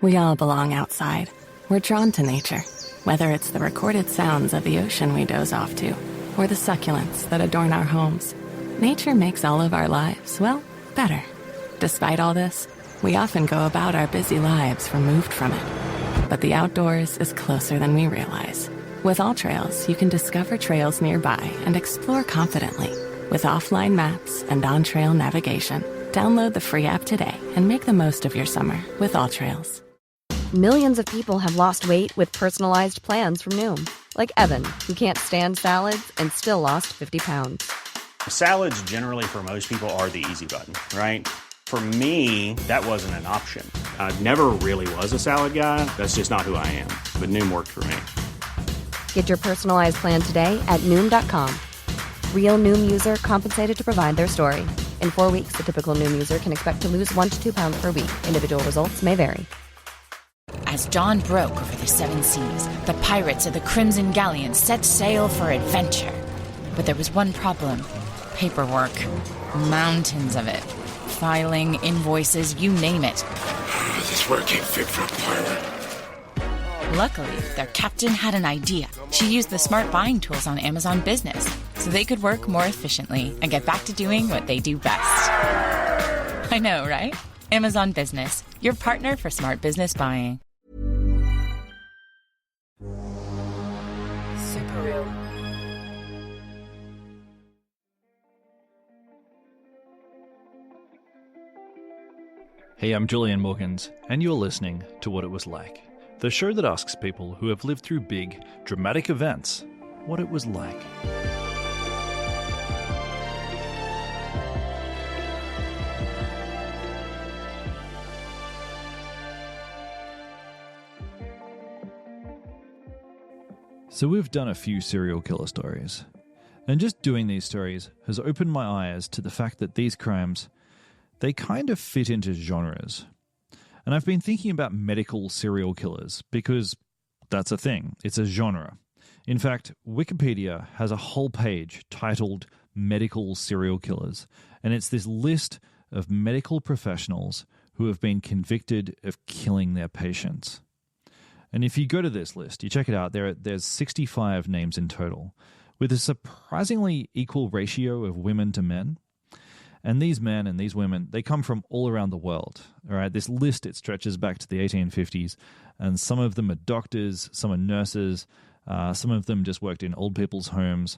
We all belong outside. We're drawn to nature, whether it's the recorded sounds of the ocean we doze off to, or the succulents that adorn our homes. Nature makes all of our lives, well, better. Despite all this, we often go about our busy lives removed from it. But the outdoors is closer than we realize. With AllTrails, you can discover trails nearby and explore confidently. With offline maps and on-trail navigation, download the free app today and make the most of your summer with AllTrails. Millions of people have lost weight with personalized plans from Noom. Like Evan, who can't stand salads and still lost 50 pounds. Salads generally for most people are the easy button, right? For me, that wasn't an option. I never really was a salad guy. That's just not who I am. But Noom worked for me. Get your personalized plan today at Noom.com. Real Noom user compensated to provide their story. In 4 weeks, the typical Noom user can expect to lose 1 to 2 pounds per week. Individual results may vary. As dawn broke over the seven seas, the pirates of the Crimson Galleon set sail for adventure. But there was one problem. Paperwork. Mountains of it. Filing, invoices, you name it. This work ain't fit for a pirate. Luckily, their captain had an idea. She used the smart buying tools on Amazon Business, so they could work more efficiently and get back to doing what they do best. I know, right? Amazon Business, your partner for smart business buying. Super real. Hey, I'm Julian Morgans, and you're listening to What It Was Like, the show that asks people who have lived through big, dramatic events what it was like. So we've done a few serial killer stories, and just doing these stories has opened my eyes to the fact that these crimes, they kind of fit into genres. And I've been thinking about medical serial killers because that's a thing. It's a genre. In fact, Wikipedia has a whole page titled Medical Serial Killers, and it's this list of medical professionals who have been convicted of killing their patients. And if you go to this list, you check it out, there's 65 names in total, with a surprisingly equal ratio of women to men. And these men and these women, they come from all around the world. All right, this list, it stretches back to the 1850s, and some of them are doctors, some are nurses, some of them just worked in old people's homes.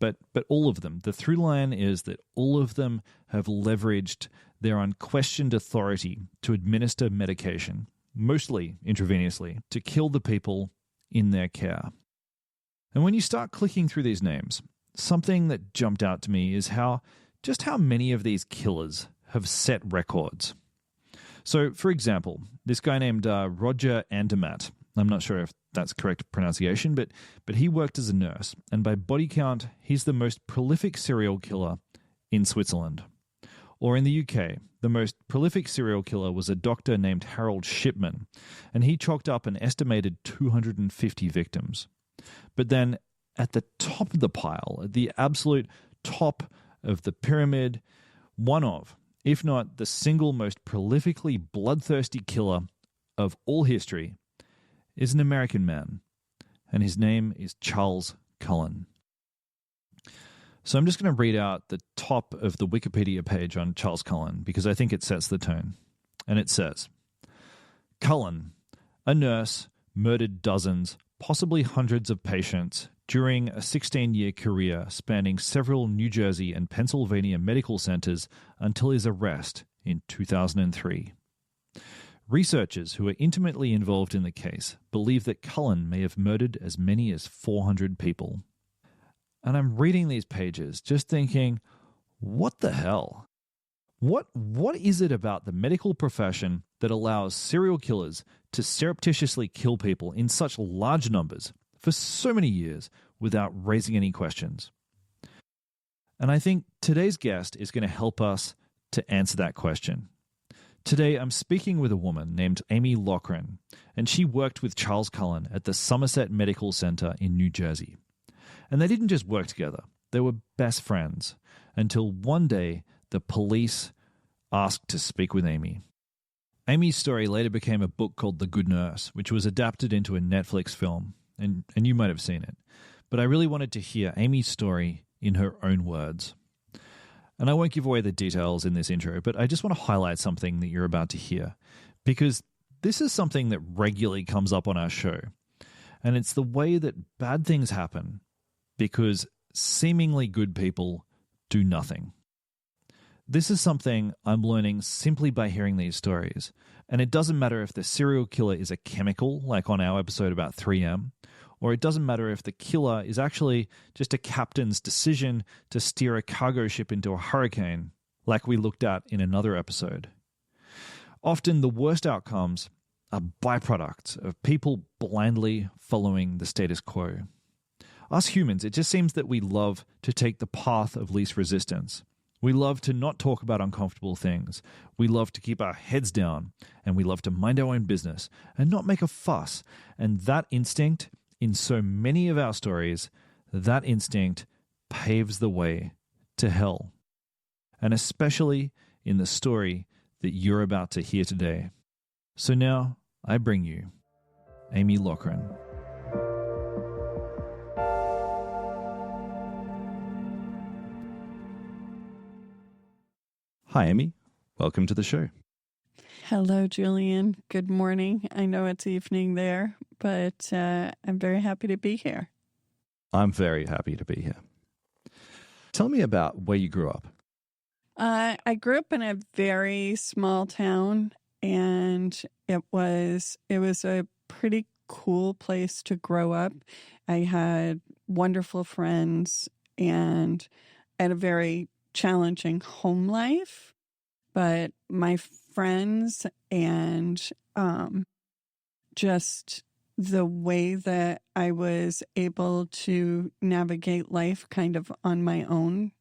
But all of them, the through line is that all of them have leveraged their unquestioned authority to administer medication, mostly intravenously, to kill the people in their care. And when you start clicking through these names, something that jumped out to me is how many of these killers have set records. So, for example, this guy named Roger Andermatt, I'm not sure if that's correct pronunciation, but he worked as a nurse, and by body count, he's the most prolific serial killer in Switzerland. Or in the UK, the most prolific serial killer was a doctor named Harold Shipman, and he chalked up an estimated 250 victims. But then, at the top of the pile, at the absolute top of the pyramid, one of, if not the single most prolifically bloodthirsty killer of all history, is an American man, and his name is Charles Cullen. So I'm just going to read out the top of the Wikipedia page on Charles Cullen because I think it sets the tone. And it says, Cullen, a nurse, murdered dozens, possibly hundreds of patients during a 16-year career spanning several New Jersey and Pennsylvania medical centers until his arrest in 2003. Researchers who are intimately involved in the case believe that Cullen may have murdered as many as 400 people. And I'm reading these pages just thinking, what the hell? What is it about the medical profession that allows serial killers to surreptitiously kill people in such large numbers for so many years without raising any questions? And I think today's guest is going to help us to answer that question. Today, I'm speaking with a woman named Amy Loughren, and she worked with Charles Cullen at the Somerset Medical Center in New Jersey. And they didn't just work together, they were best friends, until one day the police asked to speak with Amy. Amy's story later became a book called The Good Nurse, which was adapted into a Netflix film, and you might have seen it. But I really wanted to hear Amy's story in her own words. And I won't give away the details in this intro, but I just want to highlight something that you're about to hear, because this is something that regularly comes up on our show. And it's the way that bad things happen because seemingly good people do nothing. This is something I'm learning simply by hearing these stories. And it doesn't matter if the serial killer is a chemical, like on our episode about 3M, or it doesn't matter if the killer is actually just a captain's decision to steer a cargo ship into a hurricane, like we looked at in another episode. Often the worst outcomes are byproducts of people blindly following the status quo. Us humans, it just seems that we love to take the path of least resistance. We love to not talk about uncomfortable things. We love to keep our heads down, and we love to mind our own business and not make a fuss. And that instinct, in so many of our stories, that instinct paves the way to hell. And especially in the story that you're about to hear today. So now, I bring you Amy Loughren. Hi, Amy. Welcome to the show. Hello, Julian. Good morning. I know it's evening there, but I'm very happy to be here. I'm very happy to be here. Tell me about where you grew up. I grew up in a very small town, and it was a pretty cool place to grow up. I had wonderful friends and had a very challenging home life, but my friends and just the way that I was able to navigate life kind of on my own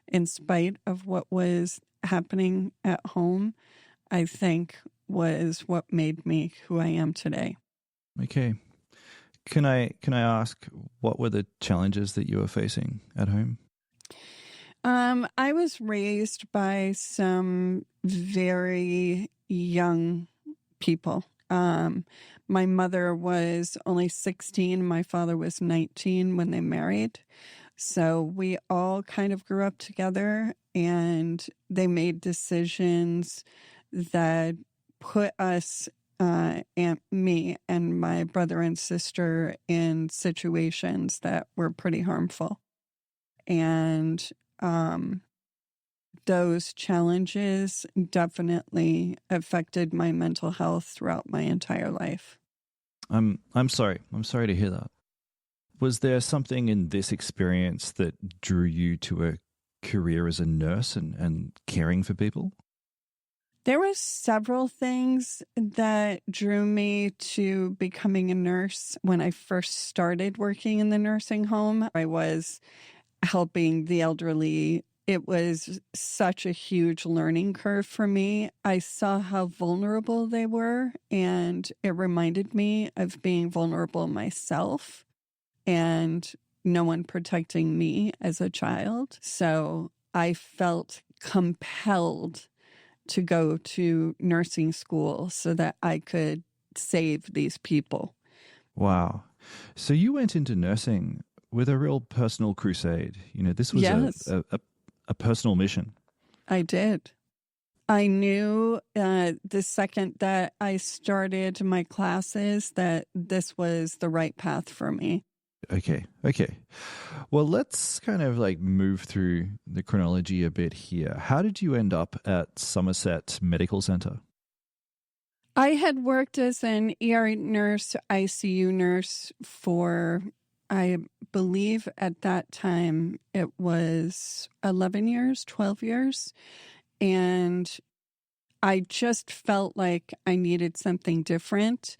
in spite of what was happening at home, I think was what made me who I am today. Okay. Can I ask, what were the challenges that you were facing at home? I was raised by some very young people. My mother was only 16. My father was 19 when they married. So we all kind of grew up together, and they made decisions that put us, and me and my brother and sister, in situations that were pretty harmful. And those challenges definitely affected my mental health throughout my entire life. I'm sorry. I'm sorry to hear that. Was there something in this experience that drew you to a career as a nurse and caring for people? There were several things that drew me to becoming a nurse. When I first started working in the nursing home, I was helping the elderly. It was such a huge learning curve for me. I saw how vulnerable they were, and it reminded me of being vulnerable myself and no one protecting me as a child. So I felt compelled to go to nursing school so that I could save these people. Wow. So you went into nursing with a real personal crusade. You know, this was Yes. a personal mission. I did. I knew the second that I started my classes that this was the right path for me. Okay. Well, let's kind of like move through the chronology a bit here. How did you end up at Somerset Medical Center? I had worked as an ER nurse, ICU nurse for, I believe at that time, it was 11 years, 12 years. And I just felt like I needed something different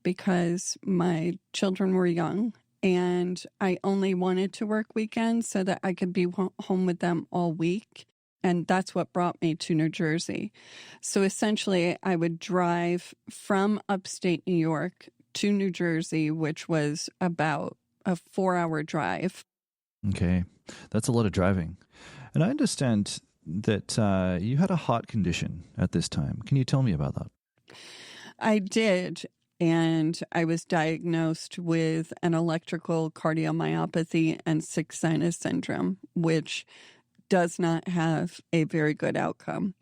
because my children were young. And I only wanted to work weekends so that I could be home with them all week. And that's what brought me to New Jersey. So essentially, I would drive from upstate New York to New Jersey, which was about a 4-hour drive. Okay. That's a lot of driving. And I understand that you had a heart condition at this time. Can you tell me about that? I did. And I was diagnosed with an electrical cardiomyopathy and sick sinus syndrome, which does not have a very good outcome.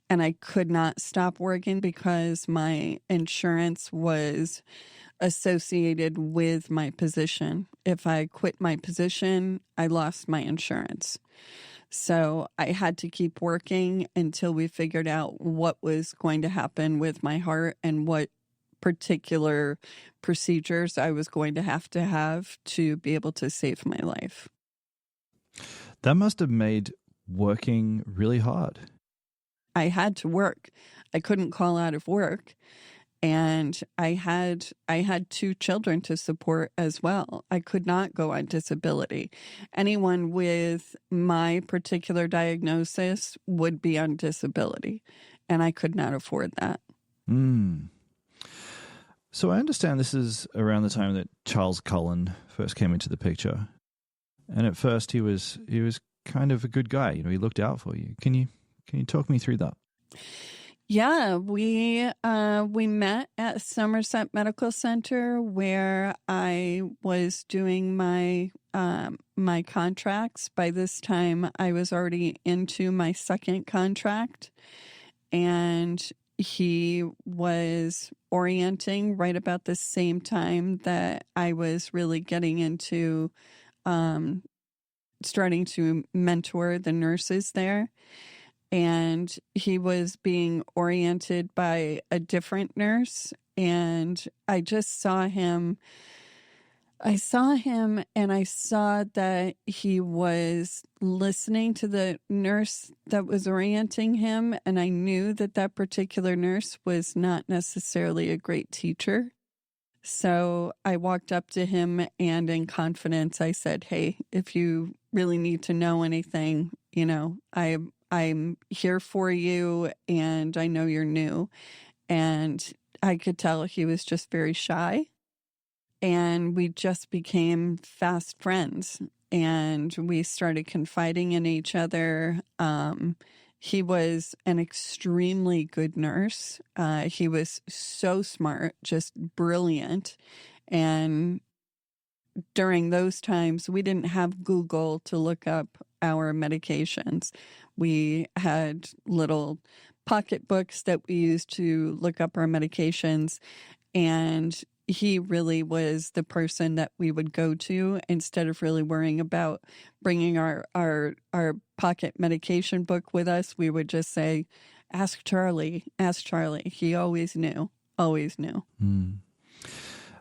And I could not stop working because my insurance was associated with my position. If I quit my position, I lost my insurance. So I had to keep working until we figured out what was going to happen with my heart and what particular procedures I was going to have to be able to save my life. That must have made working really hard. I had to work. I couldn't call out of work. And I had 2 children to support as well. I could not go on disability. Anyone with my particular diagnosis would be on disability, and I could not afford that. So I understand this is around the time that Charles Cullen first came into the picture. And at first he was kind of a good guy. You know, he looked out for you. Can you talk me through that? Yeah, we met at Somerset Medical Center where I was doing my my contracts. By this time, I was already into my second contract, and he was orienting right about the same time that I was really getting into starting to mentor the nurses there. And he was being oriented by a different nurse. And I just saw him. I saw him and I saw that he was listening to the nurse that was orienting him. And I knew that that particular nurse was not necessarily a great teacher. So I walked up to him and in confidence, I said, "Hey, if you really need to know anything, you know, I'm here for you, and I know you're new." And I could tell he was just very shy. And we just became fast friends. And we started confiding in each other. He was an extremely good nurse. He was so smart, just brilliant. And during those times, we didn't have Google to look up our medications. We had little pocketbooks that we used to look up our medications, and he really was the person that we would go to instead of really worrying about bringing our pocket medication book with us. We would just say, ask Charlie. He always knew.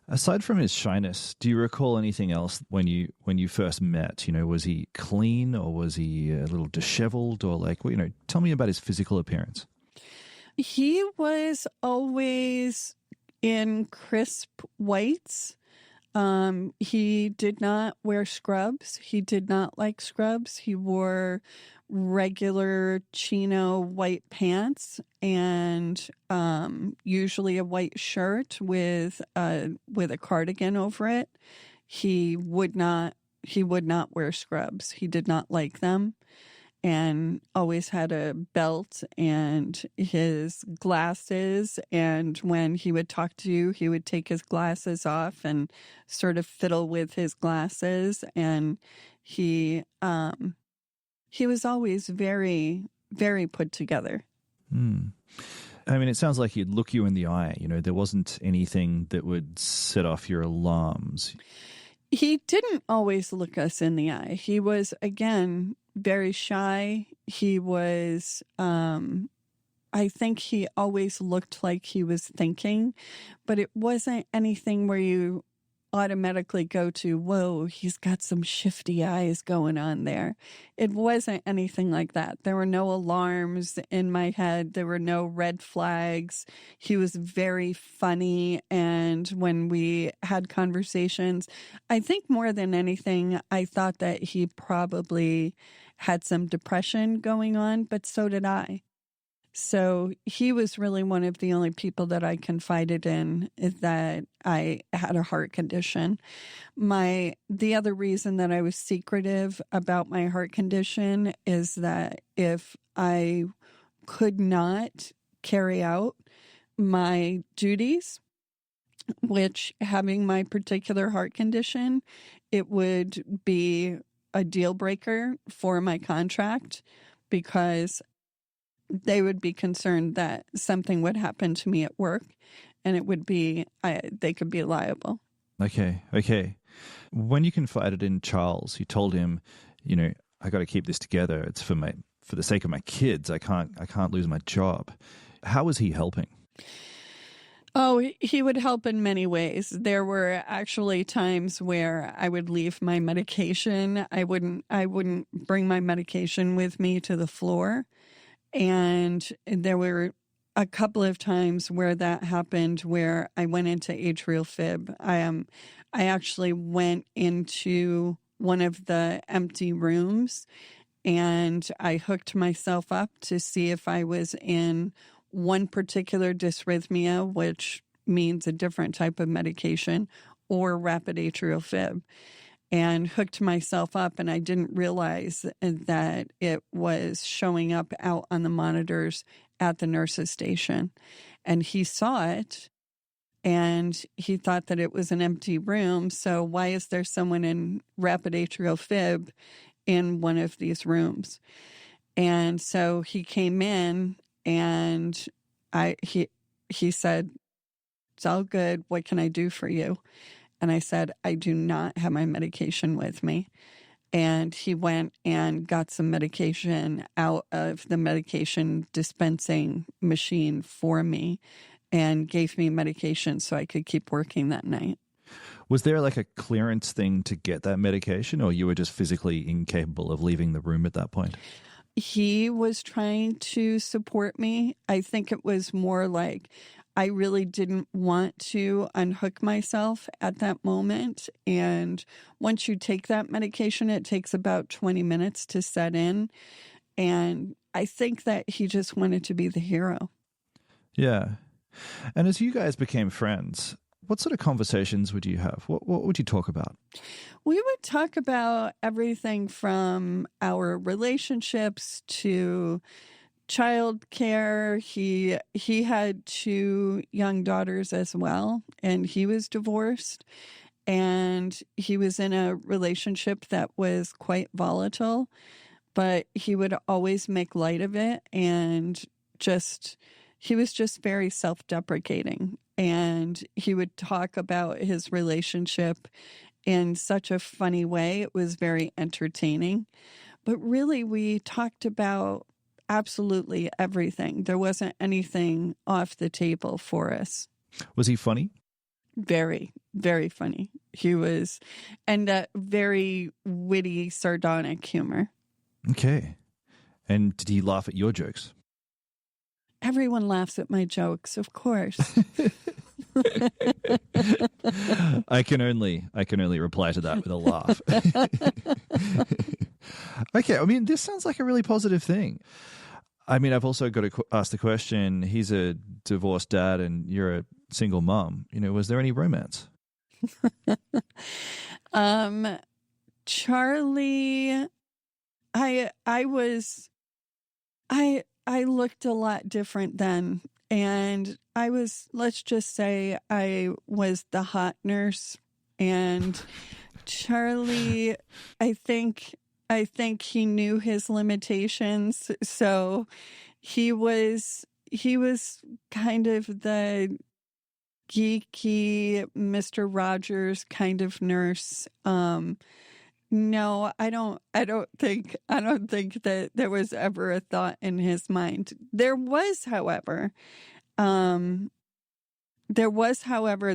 Aside from his shyness, do you recall anything else when you first met? You know, was he clean or was he a little disheveled or tell me about his physical appearance. He was always in crisp whites. He did not wear scrubs. He did not like scrubs. He wore regular chino white pants and usually a white shirt with a cardigan over it. He would not wear scrubs. He did not like them. And always had a belt and his glasses. And when he would talk to you, he would take his glasses off and sort of fiddle with his glasses. And he was always very, very put together. I mean, it sounds like he'd look you in the eye. You know, there wasn't anything that would set off your alarms. He didn't always look us in the eye. He was, again, very shy. He was, I think he always looked like he was thinking, but it wasn't anything where you automatically go to, whoa, he's got some shifty eyes going on there. It wasn't anything like that. There were no alarms in my head. There were no red flags. He was very funny. And when we had conversations, I think more than anything, I thought that he probably had some depression going on, but so did I. So he was really one of the only people that I confided in that I had a heart condition. The other reason that I was secretive about my heart condition is that if I could not carry out my duties, which, having my particular heart condition, it would be a deal breaker for my contract, because they would be concerned that something would happen to me at work, and it would be, they could be liable. Okay. When you confided in Charles, you told him, I got to keep this together. It's for the sake of my kids. I can't lose my job. How was he helping? Oh, he would help in many ways. There were actually times where I would leave my medication. I wouldn't bring my medication with me to the floor. And there were a couple of times where that happened, where I went into atrial fib. I actually went into one of the empty rooms, and I hooked myself up to see if I was in one particular dysrhythmia, which means a different type of medication, or rapid atrial fib, and hooked myself up. And I didn't realize that it was showing up out on the monitors at the nurse's station. And he saw it, and he thought that it was an empty room. So why is there someone in rapid atrial fib in one of these rooms? And so he came in, and he said, "It's all good. What can I do for you?" And I said, "I do not have my medication with me." And he went and got some medication out of the medication dispensing machine for me and gave me medication so I could keep working that night. Was there like a clearance thing to get that medication, or you were just physically incapable of leaving the room at that point? He was trying to support me. I think it was more like I really didn't want to unhook myself at that moment. And once you take that medication, it takes about 20 minutes to set in. And I think that he just wanted to be the hero. Yeah. And as you guys became friends, what sort of conversations would you have? What would you talk about? We would talk about everything from our relationships to childcare. He had 2 young daughters as well, and he was divorced, and he was in a relationship that was quite volatile, but he would always make light of it, and he was just very self-deprecating. And he would talk about his relationship in such a funny way. It was very entertaining. But really, we talked about absolutely everything. There wasn't anything off the table for us. Was he funny? Very, very funny. He was, and very witty, sardonic humor. Okay. And did he laugh at your jokes? Everyone laughs at my jokes, of course. I can only reply to that with a laugh. Okay, I mean, this sounds like a really positive thing. I mean, I've also got to ask the question, he's a divorced dad and you're a single mom. Was there any romance? Charlie, I looked a lot different then. And let's just say I was the hot nurse. And Charlie, I think he knew his limitations. So he was kind of the geeky Mr. Rogers kind of nurse. No, I don't think that there was ever a thought in his mind. There was, however,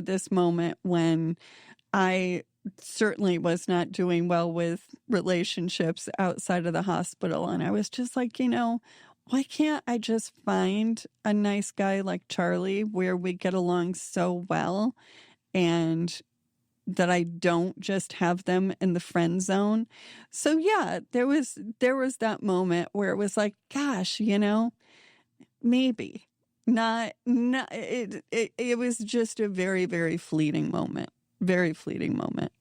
this moment when I certainly was not doing well with relationships outside of the hospital. And I was just like, why can't I just find a nice guy like Charlie where we get along so well, and that I don't just have them in the friend zone? So yeah, there was that moment where it was like, gosh, maybe not it was just a very, very fleeting moment. Very fleeting moment.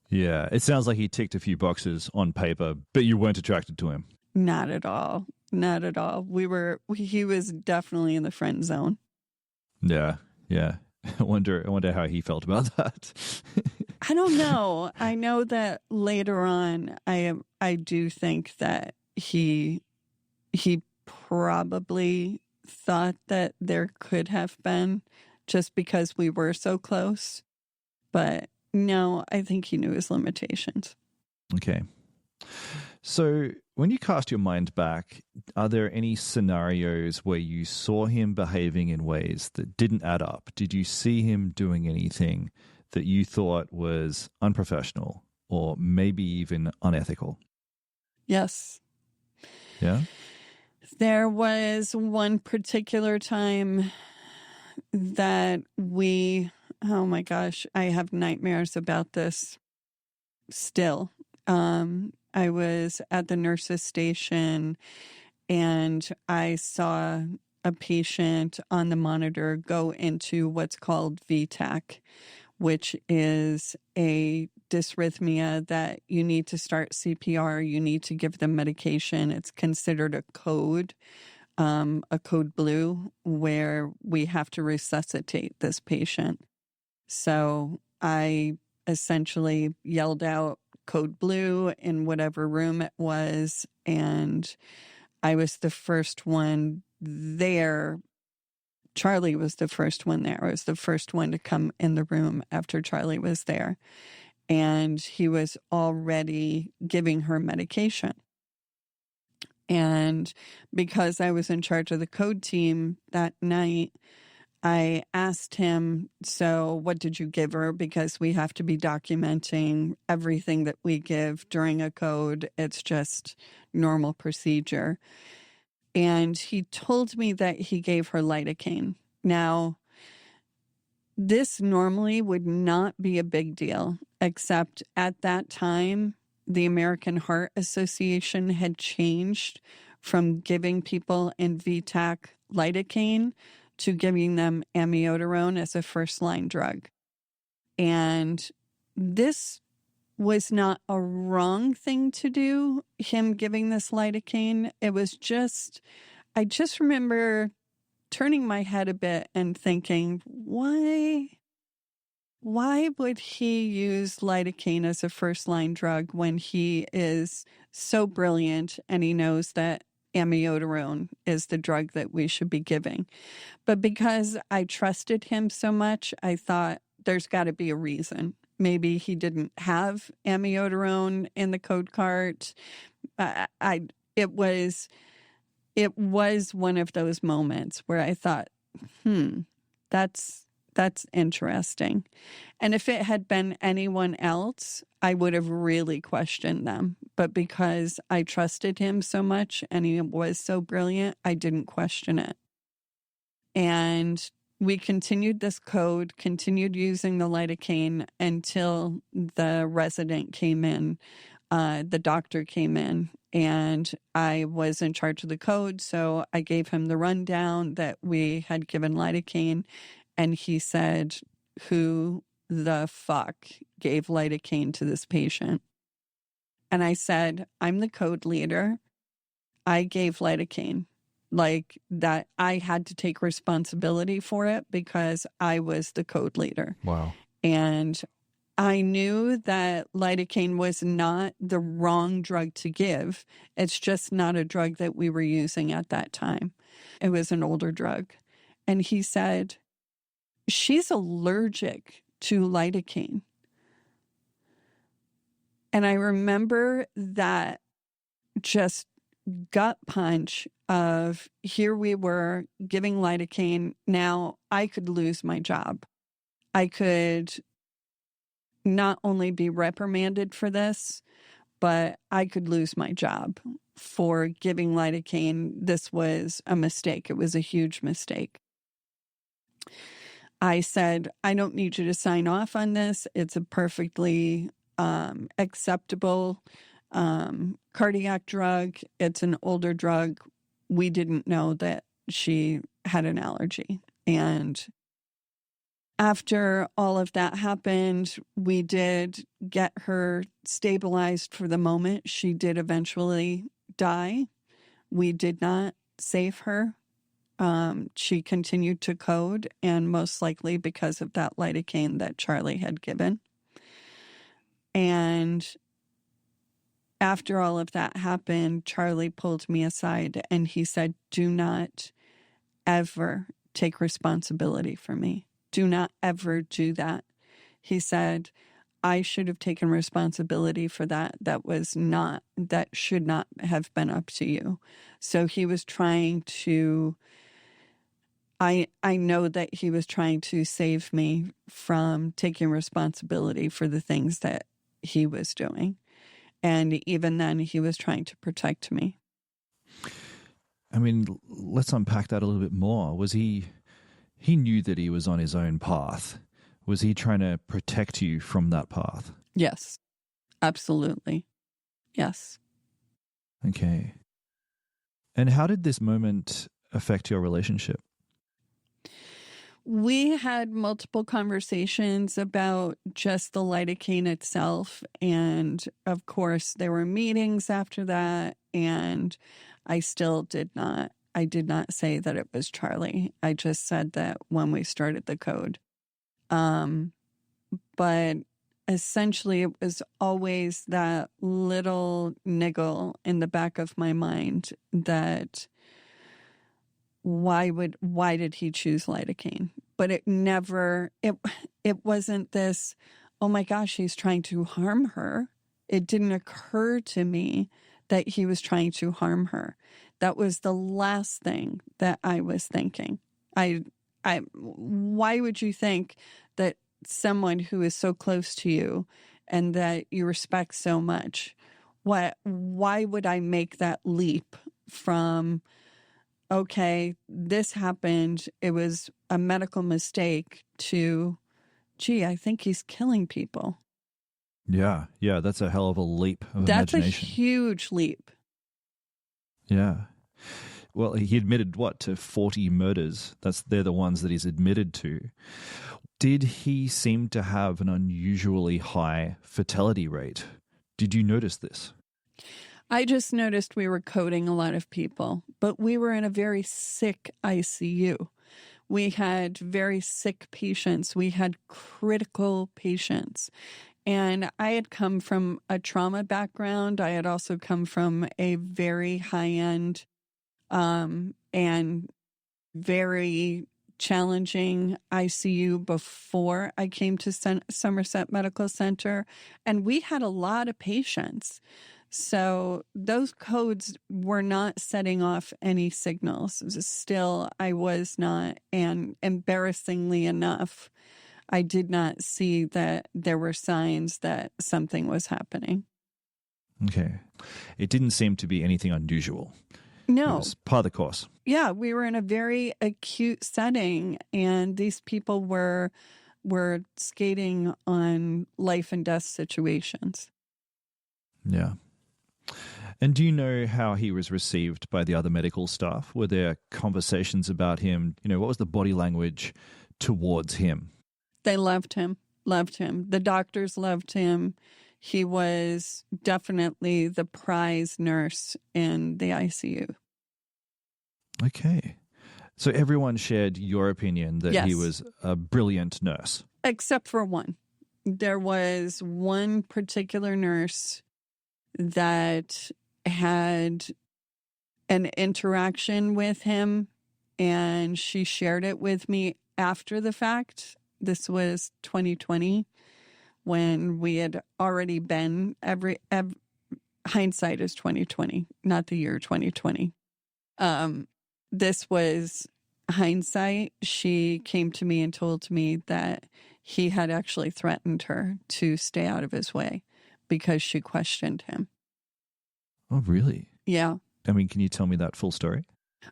Yeah, it sounds like he ticked a few boxes on paper, but you weren't attracted to him. Not at all. Not at all. He was definitely in the friend zone. Yeah, yeah. I wonder how he felt about that. I don't know. I know that later on, I do think that he probably thought that there could have been, just because we were so close. But no, I think he knew his limitations. Okay. So, when you cast your mind back, are there any scenarios where you saw him behaving in ways that didn't add up? Did you see him doing anything that you thought was unprofessional or maybe even unethical? Yes. Yeah? There was one particular time that oh my gosh, I have nightmares about this still. I was at the nurse's station and I saw a patient on the monitor go into what's called VTAC, which is a dysrhythmia that you need to start CPR, you need to give them medication. It's considered a code blue, where we have to resuscitate this patient. So I essentially yelled out code blue in whatever room it was, and I was the first one there. Charlie was the first one there. I was the first one to come in the room after Charlie was there. And he was already giving her medication. And because I was in charge of the code team that night, I asked him, so what did you give her? Because we have to be documenting everything that we give during a code. It's just normal procedure. And he told me that he gave her lidocaine. Now, this normally would not be a big deal, except at that time, the American Heart Association had changed from giving people in VTAC lidocaine to giving them amiodarone as a first-line drug. And this was not a wrong thing to do, him giving this lidocaine. It was just, I just remember turning my head a bit and thinking, why would he use lidocaine as a first-line drug when he is so brilliant and he knows that amiodarone is the drug that we should be giving? But because I trusted him so much, I thought there's got to be a reason. Maybe he didn't have amiodarone in the code cart. It was one of those moments where I thought, that's interesting. And if it had been anyone else, I would have really questioned them. But because I trusted him so much and he was so brilliant, I didn't question it. And we continued this code, continued using the lidocaine until the resident came in, the doctor came in, and I was in charge of the code. So I gave him the rundown that we had given lidocaine, and he said, who the fuck gave lidocaine to this patient? And I said, I'm the code leader. I gave lidocaine. Like that, I had to take responsibility for it because I was the code leader. Wow. And I knew that lidocaine was not the wrong drug to give. It's just not a drug that we were using at that time. It was an older drug. And he said, she's allergic to lidocaine. And I remember that just gut punch of, here we were giving lidocaine. Now I could lose my job. I could not only be reprimanded for this, but I could lose my job for giving lidocaine. This was a mistake. It was a huge mistake. I said, I don't need you to sign off on this. It's a perfectly acceptable cardiac drug. It's an older drug. We didn't know that she had an allergy. And after all of that happened, we did get her stabilized for the moment. She did eventually die. We did not save her. She continued to code, and most likely because of that lidocaine that Charlie had given. And after all of that happened, Charlie pulled me aside and he said, "Do not ever take responsibility for me. Do not ever do that." He said, "I should have taken responsibility for that. That should not have been up to you." So he was trying to, I know that he was trying to save me from taking responsibility for the things that he was doing. And even then, he was trying to protect me. I mean, let's unpack that a little bit more. Was he knew that he was on his own path. Was he trying to protect you from that path? Yes, absolutely. Yes. Okay. And how did this moment affect your relationship? We had multiple conversations about just the lidocaine itself. And of course, there were meetings after that. And I did not say that it was Charlie. I just said that when we started the code. But essentially, it was always that little niggle in the back of my mind that why did he choose lidocaine? But it wasn't this, oh my gosh, he's trying to harm her. It didn't occur to me that he was trying to harm her. That was the last thing that I was thinking. Why would you think that someone who is so close to you and that you respect so much, why would I make that leap from, okay, this happened, it was a medical mistake, to, gee, I think he's killing people? Yeah, that's a hell of a leap of That's imagination. a huge leap. Yeah. Well, he admitted, to 40 murders? They're the ones that he's admitted to. Did he seem to have an unusually high fatality rate? Did you notice this? I just noticed we were coding a lot of people, but we were in a very sick ICU. We had very sick patients. We had critical patients. And I had come from a trauma background. I had also come from a very high-end and very challenging ICU before I came to Somerset Medical Center. And we had a lot of patients. So those codes were not setting off any signals. Still, I was not. And embarrassingly enough, I did not see that there were signs that something was happening. Okay. It didn't seem to be anything unusual. No. It was part of the course. Yeah, we were in a very acute setting, and these people were skating on life and death situations. Yeah. And do you know how he was received by the other medical staff? Were there conversations about him? What was the body language towards him? They loved him. The doctors loved him. He was definitely the prize nurse in the ICU. Okay. So everyone shared your opinion that he was a brilliant nurse. Except for one. There was one particular nurse that had an interaction with him, and she shared it with me after the fact. This was 2020, when we had already been hindsight is 2020, not the year 2020. This was hindsight. She came to me and told me that he had actually threatened her to stay out of his way because she questioned him. Oh, really? Yeah. I mean, can you tell me that full story?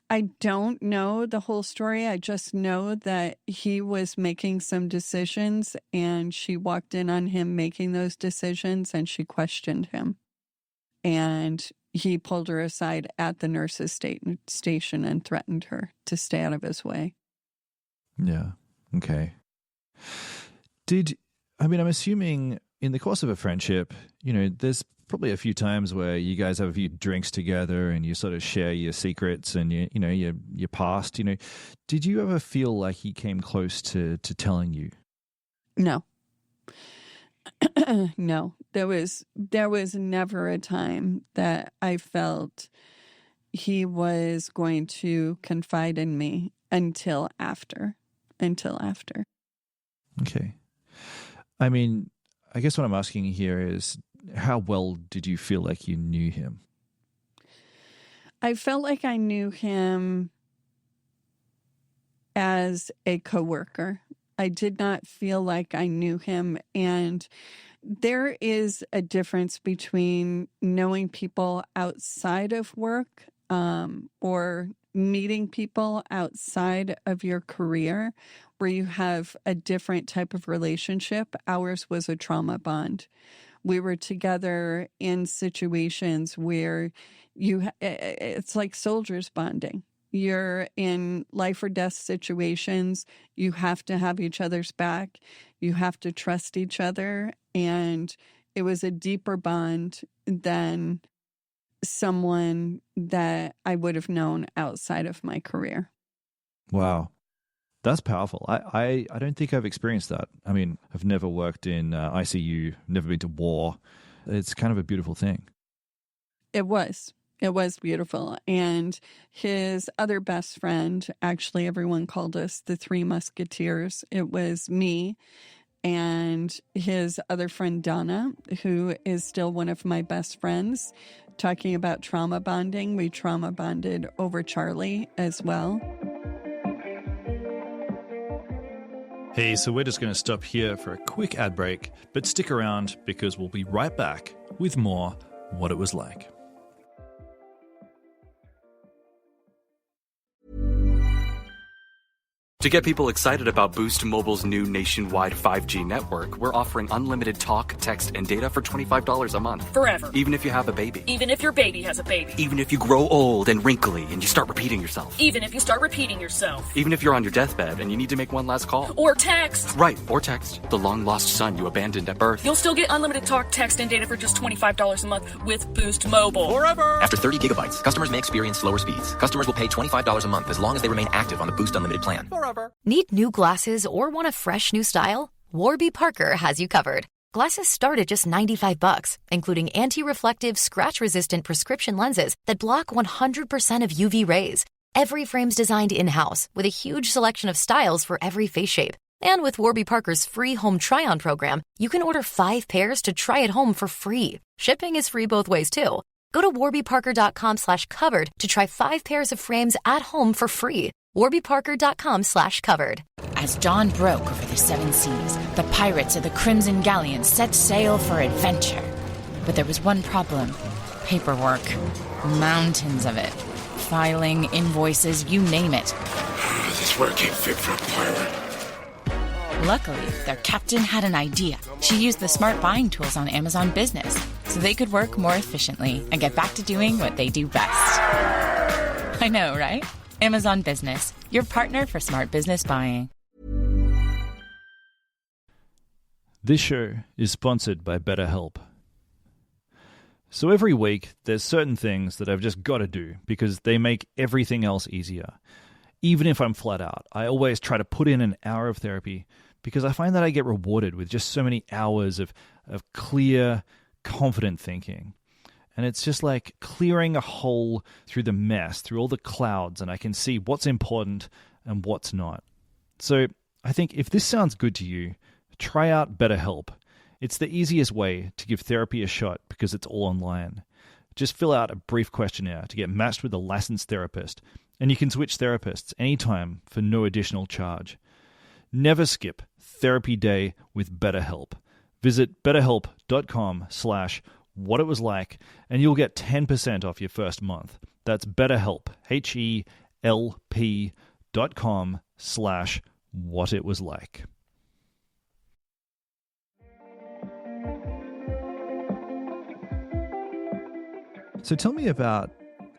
I don't know the whole story. I just know that he was making some decisions and she walked in on him making those decisions and she questioned him. And he pulled her aside at the nurse's station and threatened her to stay out of his way. Yeah. Okay. I'm assuming in the course of a friendship, there's probably a few times where you guys have a few drinks together and you sort of share your secrets and your past. Did you ever feel like he came close to telling you? No. No. There was never a time that I felt he was going to confide in me until after. Okay. I mean, I guess what I'm asking here is, how well did you feel like you knew him? I felt like I knew him as a coworker. I did not feel like I knew him. And there is a difference between knowing people outside of work or meeting people outside of your career where you have a different type of relationship. Ours was a trauma bond. We were together in situations where it's like soldiers bonding. You're in life or death situations. You have to have each other's back. You have to trust each other. And it was a deeper bond than someone that I would have known outside of my career. Wow. That's powerful. I don't think I've experienced that. I mean, I've never worked in ICU, never been to war. It's kind of a beautiful thing. It was beautiful. And his other best friend, actually, everyone called us the Three Musketeers. It was me and his other friend, Donna, who is still one of my best friends. Talking about trauma bonding, we trauma bonded over Charlie as well. Hey, so we're just going to stop here for a quick ad break, but stick around because we'll be right back with more What It Was Like. To get people excited about Boost Mobile's new nationwide 5G network, we're offering unlimited talk, text, and data for $25 a month. Forever. Even if you have a baby. Even if your baby has a baby. Even if you grow old and wrinkly and you start repeating yourself. Even if you start repeating yourself. Even if you're on your deathbed and you need to make one last call. Or text. Right, or text. The long-lost son you abandoned at birth. You'll still get unlimited talk, text, and data for just $25 a month with Boost Mobile. Forever! After 30 gigabytes, customers may experience slower speeds. Customers will pay $25 a month as long as they remain active on the Boost Unlimited plan. Forever! Need new glasses or want a fresh new style? Warby Parker has you covered. Glasses start at just $95, including anti-reflective, scratch-resistant prescription lenses that block 100% of UV rays. Every frame's designed in-house with a huge selection of styles for every face shape. And with Warby Parker's free home try-on program, you can order 5 pairs to try at home for free. Shipping is free both ways, too. Go to warbyparker.com/covered to try 5 pairs of frames at home for free. warbyparker.com/covered. As dawn broke over the 7 seas, the pirates of the Crimson Galleon set sail for adventure. But there was one problem: paperwork. Mountains of it. Filing, invoices, you name it. This work ain't fit for a pirate. Luckily, their captain had an idea. She used the smart buying tools on Amazon Business so they could work more efficiently and get back to doing what they do best. I know, right? Amazon Business, your partner for smart business buying. This show is sponsored by BetterHelp. So every week, there's certain things that I've just got to do because they make everything else easier. Even if I'm flat out, I always try to put in an hour of therapy because I find that I get rewarded with just so many hours of clear, confident thinking. And it's just like clearing a hole through the mess, through all the clouds, and I can see what's important and what's not. So I think if this sounds good to you, try out BetterHelp. It's the easiest way to give therapy a shot because it's all online. Just fill out a brief questionnaire to get matched with a licensed therapist, and you can switch therapists anytime for no additional charge. Never skip therapy day with BetterHelp. Visit betterhelp.com/whatitwaslike, and you'll get 10% off your first month. That's BetterHelp, HELP.com/whatitwaslike. So tell me about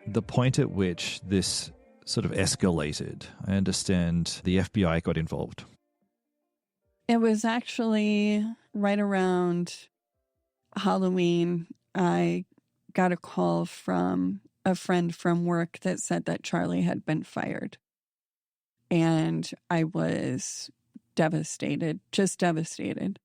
the point at which this sort of escalated. I understand the FBI got involved. It was actually right around Halloween. I got a call from a friend from work that said that Charlie had been fired. And I was devastated, just devastated.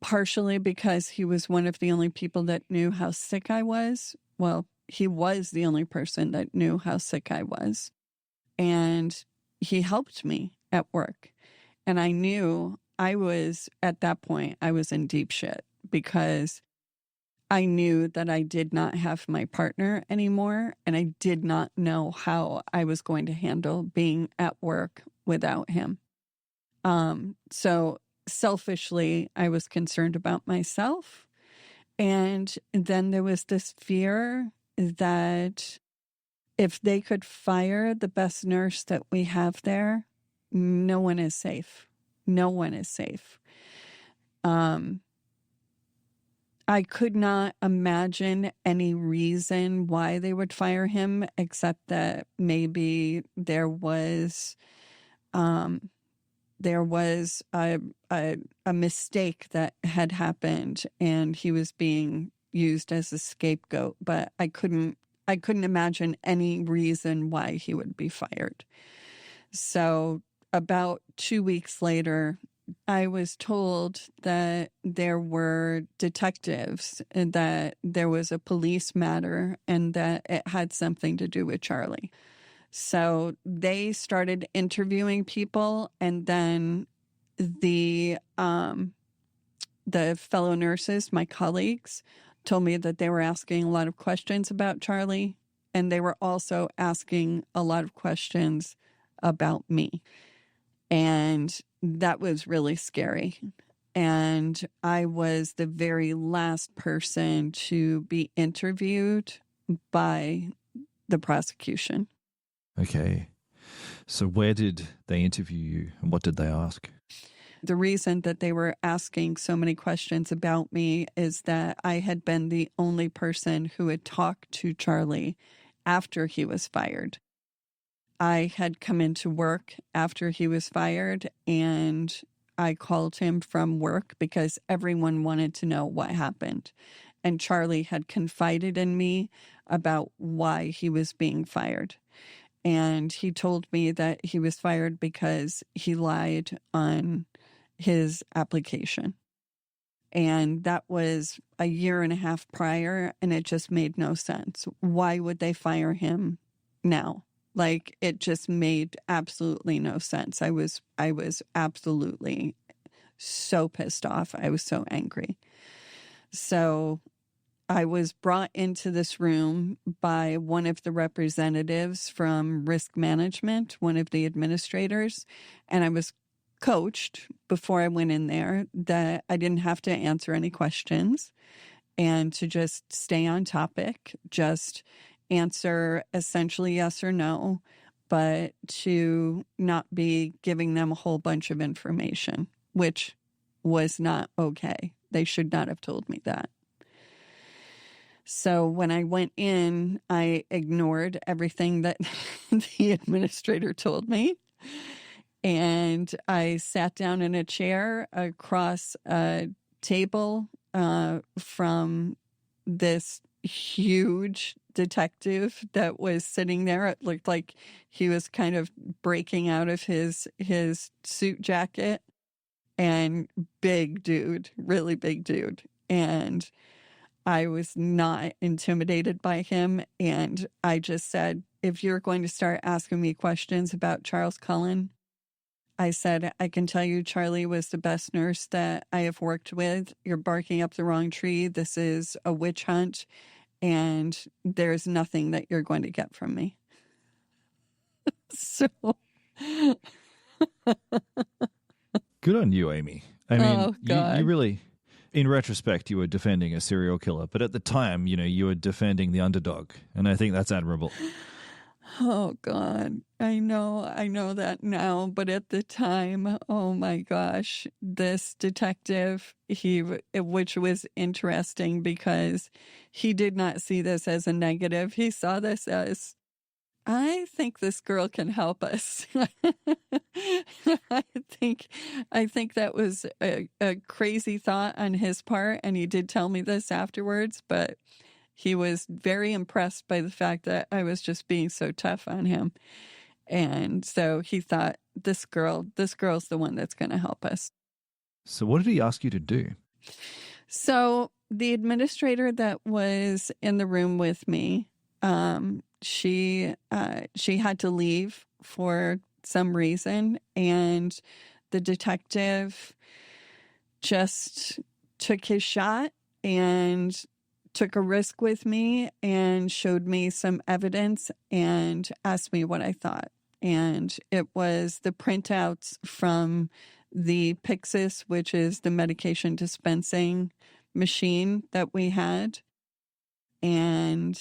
Partially because he was one of the only people that knew how sick I was. Well, he was the only person that knew how sick I was. And he helped me at work. And I knew at that point, I was in deep shit because I knew that I did not have my partner anymore. And I did not know how I was going to handle being at work without him. So selfishly, I was concerned about myself. And then there was this fear that if they could fire the best nurse that we have there, no one is safe. No one is safe. I could not imagine any reason why they would fire him, except that maybe there was a mistake that had happened and he was being used as a scapegoat. But I couldn't imagine any reason why he would be fired. So about 2 weeks later, I was told that there were detectives and that there was a police matter and that it had something to do with Charlie. So they started interviewing people, and then the fellow nurses, my colleagues, told me that they were asking a lot of questions about Charlie, and they were also asking a lot of questions about me. And that was really scary. And I was the very last person to be interviewed by the prosecution. Okay. So where did they interview you and what did they ask? The reason that they were asking so many questions about me is that I had been the only person who had talked to Charlie after he was fired. I had come into work after he was fired, and I called him from work because everyone wanted to know what happened. And Charlie had confided in me about why he was being fired. And he told me that he was fired because he lied on his application. And that was a year and a half prior, and it just made no sense. Why would they fire him now? Like, it just made absolutely no sense. I was absolutely so pissed off. I was so angry. So I was brought into this room by one of the representatives from risk management, one of the administrators, and I was coached before I went in there that I didn't have to answer any questions and to just stay on topic, just answer essentially yes or no, but to not be giving them a whole bunch of information, which was not okay. They should not have told me that. So when I went in, I ignored everything that the administrator told me. And I sat down in a chair across a table from this huge detective that was sitting there. It looked like he was kind of breaking out of his suit jacket, and big dude, really big dude. And I was not intimidated by him. And I just said, if you're going to start asking me questions about Charles Cullen, I said, I can tell you Charlie was the best nurse that I have worked with. You're barking up the wrong tree. This is a witch hunt, and there's nothing that you're going to get from me. So good on you, Amy. I mean, oh, God. You really, in retrospect, you were defending a serial killer, but at the time, you were defending the underdog, and I think that's admirable. Oh, God. I know that now, but at the time, oh my gosh, this detective, which was interesting because he did not see this as a negative. He saw this as I think this girl can help us. I think that was a crazy thought on his part, and he did tell me this afterwards, but he was very impressed by the fact that I was just being so tough on him. And so he thought, this girl's the one that's going to help us. So what did he ask you to do? So the administrator that was in the room with me, she had to leave for some reason, and the detective just took his shot and took a risk with me and showed me some evidence and asked me what I thought. And it was the printouts from the Pyxis, which is the medication dispensing machine that we had. And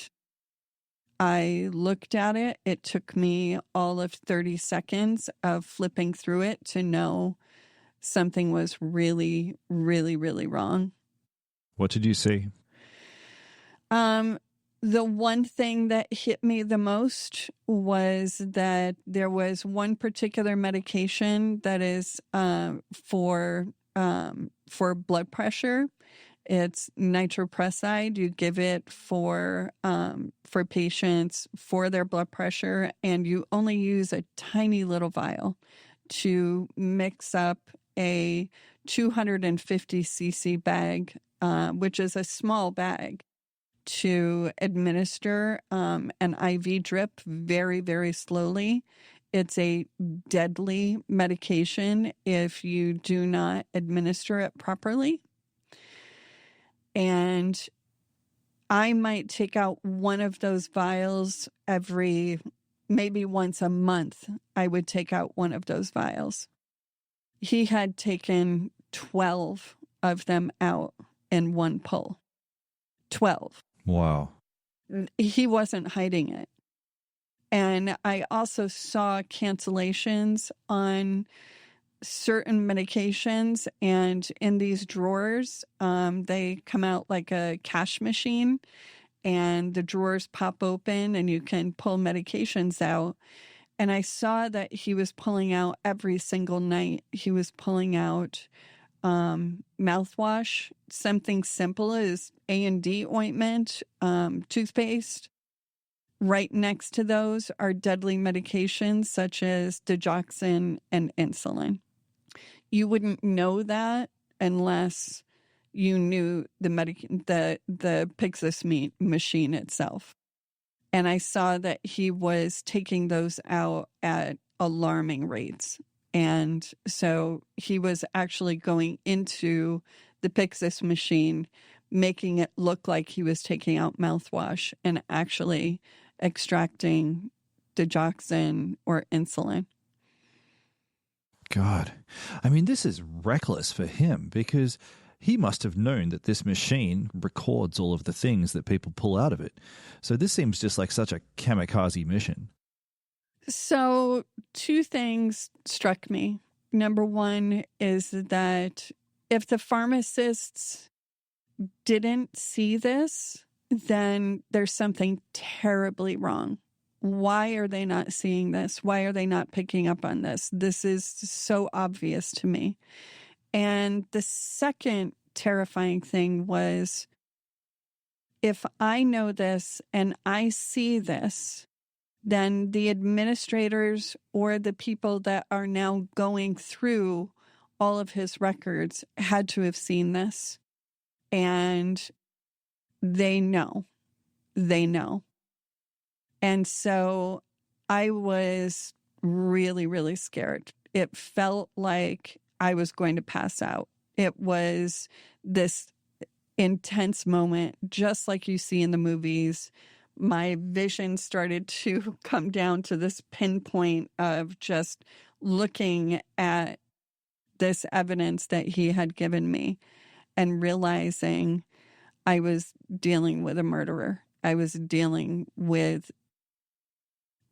I looked at it. It took me all of 30 seconds of flipping through it to know something was really, really, really wrong. What did you see? The one thing that hit me the most was that there was one particular medication that is for blood pressure. It's nitroprusside. You give it for patients for their blood pressure, and you only use a tiny little vial to mix up a 250 cc bag, which is a small bag, to administer an IV drip very, very slowly. It's a deadly medication if you do not administer it properly. And I might take out one of those vials maybe once a month. I would take out one of those vials. He had taken 12 of them out in one pull. 12. Wow. He wasn't hiding it. And I also saw cancellations on certain medications, and in these drawers, they come out like a cash machine, and the drawers pop open and you can pull medications out. And I saw that he was pulling out every single night. He was pulling out mouthwash, something simple as A&D ointment, toothpaste. Right next to those are deadly medications such as digoxin and insulin. You wouldn't know that unless you knew the Pyxis machine itself. And I saw that he was taking those out at alarming rates. And so he was actually going into the Pyxis machine, making it look like he was taking out mouthwash and actually extracting digoxin or insulin. God. I mean, this is reckless for him because he must have known that this machine records all of the things that people pull out of it. So this seems just like such a kamikaze mission. So 2 things struck me. Number one is that if the pharmacists didn't see this, then there's something terribly wrong. Why are they not seeing this? Why are they not picking up on this? This is so obvious to me. And the second terrifying thing was, if I know this and I see this, then the administrators or the people that are now going through all of his records had to have seen this. And they know. And so I was really, really scared. It felt like I was going to pass out. It was this intense moment, just like you see in the movies. My vision started to come down to this pinpoint of just looking at this evidence that he had given me and realizing I was dealing with a murderer. I was dealing with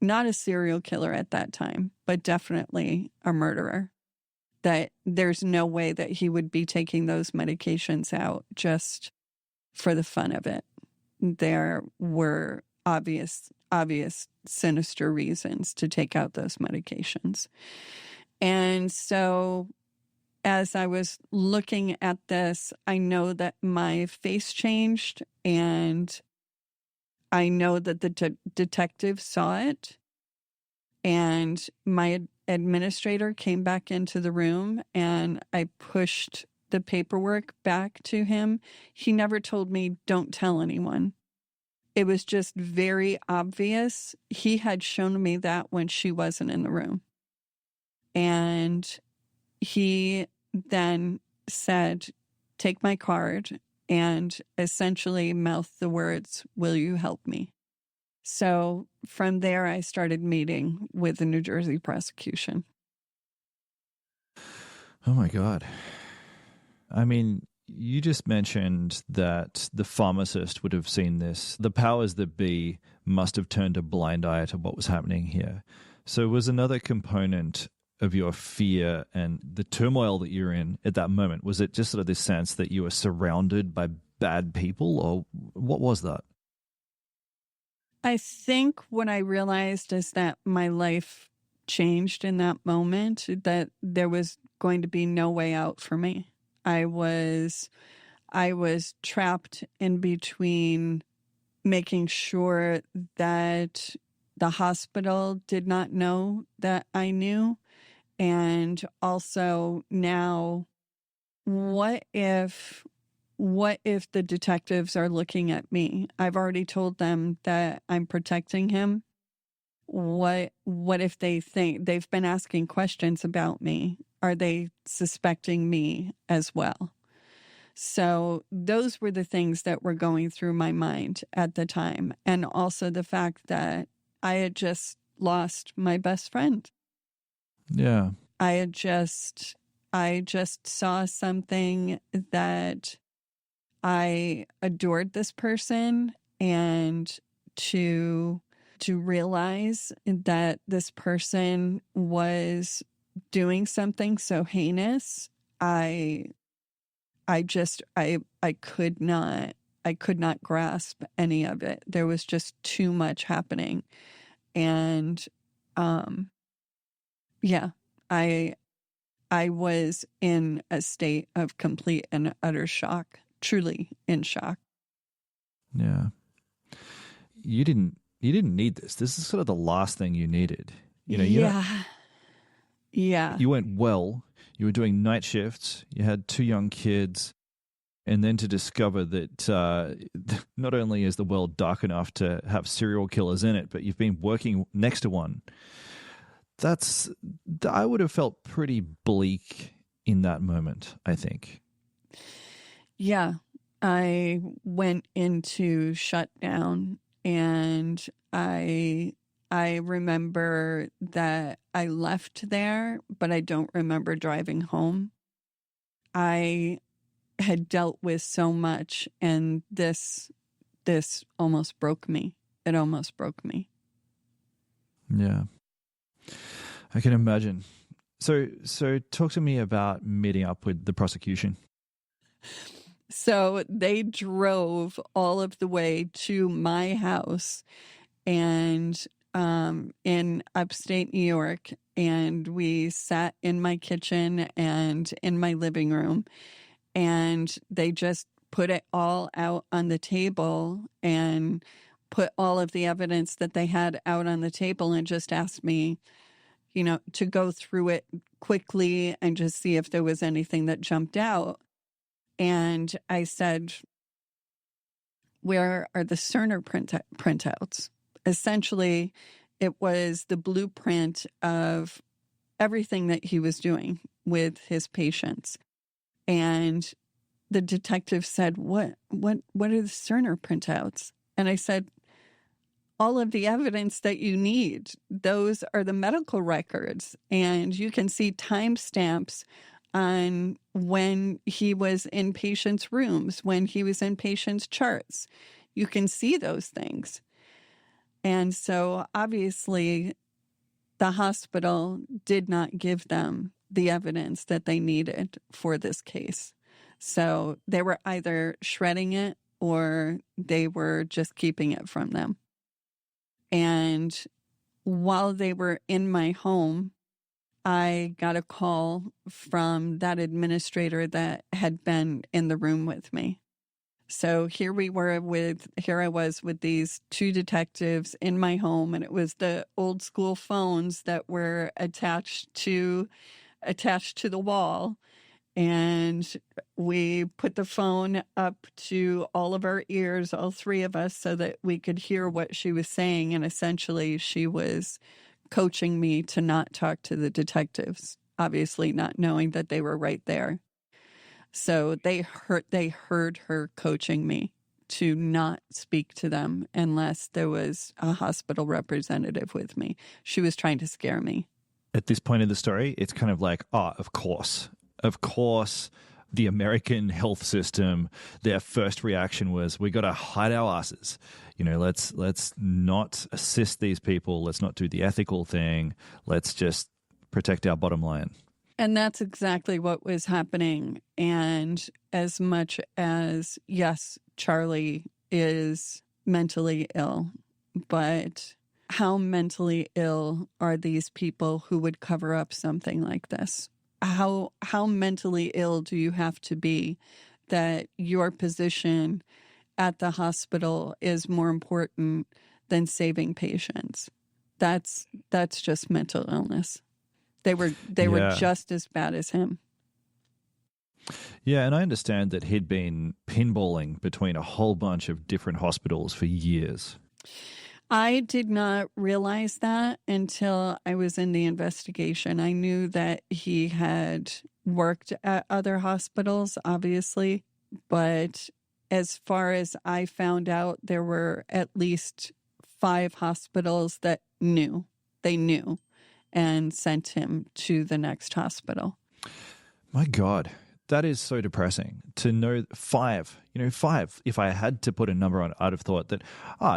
not a serial killer at that time, but definitely a murderer. That there's no way that he would be taking those medications out just for the fun of it. There were obvious, sinister reasons to take out those medications. And so as I was looking at this, I know that my face changed, and I know that the detective saw it, and my administrator came back into the room, and I pushed the paperwork back to him. He never told me, don't tell anyone. It was just very obvious. He had shown me that when she wasn't in the room. And he then said, take my card, and essentially mouthed the words, will you help me? So from there, I started meeting with the New Jersey prosecution. Oh my God. I mean, you just mentioned that the pharmacist would have seen this. The powers that be must have turned a blind eye to what was happening here. So was another component of your fear and the turmoil that you're in at that moment, was it just sort of this sense that you were surrounded by bad people, or what was that? I think what I realized is that my life changed in that moment, that there was going to be no way out for me. I was trapped in between making sure that the hospital did not know that I knew, and also now, what if the detectives are looking at me? I've already told them that I'm protecting him. What if they think they've been asking questions about me? Are they suspecting me as well? So those were the things that were going through my mind at the time. And also the fact that I had just lost my best friend. Yeah. I just saw something that I adored this person, and to realize that this person was doing something so heinous, I could not grasp any of it. There was just too much happening. And yeah, I was in a state of complete and utter shock, truly in shock. Yeah. You didn't need this. This is sort of the last thing you needed. Yeah. You went well. You were doing night shifts. You had 2 young kids. And then to discover that not only is the world dark enough to have serial killers in it, but you've been working next to one. I would have felt pretty bleak in that moment, I think. Yeah. I went into shutdown, and I remember that I left there, but I don't remember driving home. I had dealt with so much, and this almost broke me. It almost broke me. Yeah. I can imagine. So talk to me about meeting up with the prosecution. So they drove all of the way to my house and in upstate New York, and we sat in my kitchen and in my living room, and they just put it all out on the table and put all of the evidence that they had out on the table and just asked me, to go through it quickly and just see if there was anything that jumped out. And I said, where are the Cerner printouts? Essentially, it was the blueprint of everything that he was doing with his patients. And the detective said, what are the Cerner printouts? And I said, all of the evidence that you need. Those are the medical records. And you can see timestamps on when he was in patients' rooms, when he was in patients' charts. You can see those things. And so obviously the hospital did not give them the evidence that they needed for this case. So they were either shredding it or they were just keeping it from them. And while they were in my home, I got a call from that administrator that had been in the room with me. So here I was with these two detectives in my home, and it was the old school phones that were attached to the wall. And we put the phone up to all of our ears, all three of us, so that we could hear what she was saying. And essentially she was coaching me to not talk to the detectives, obviously not knowing that they were right there. So they heard her coaching me to not speak to them unless there was a hospital representative with me. She was trying to scare me. At this point in the story, it's kind of like, of course, the American health system, their first reaction was, we got to hide our asses. Let's not assist these people. Let's not do the ethical thing. Let's just protect our bottom line. And that's exactly what was happening. And as much as, yes, Charlie is mentally ill, but how mentally ill are these people who would cover up something like this? How mentally ill do you have to be that your position at the hospital is more important than saving patients? That's just mental illness. They were just as bad as him. Yeah, and I understand that he'd been pinballing between a whole bunch of different hospitals for years. I did not realize that until I was in the investigation. I knew that he had worked at other hospitals, obviously, but as far as I found out, there were at least 5 hospitals that knew. They knew and sent him to the next hospital. My God, that is so depressing to know 5. 5. If I had to put a number on it, I'd have thought that,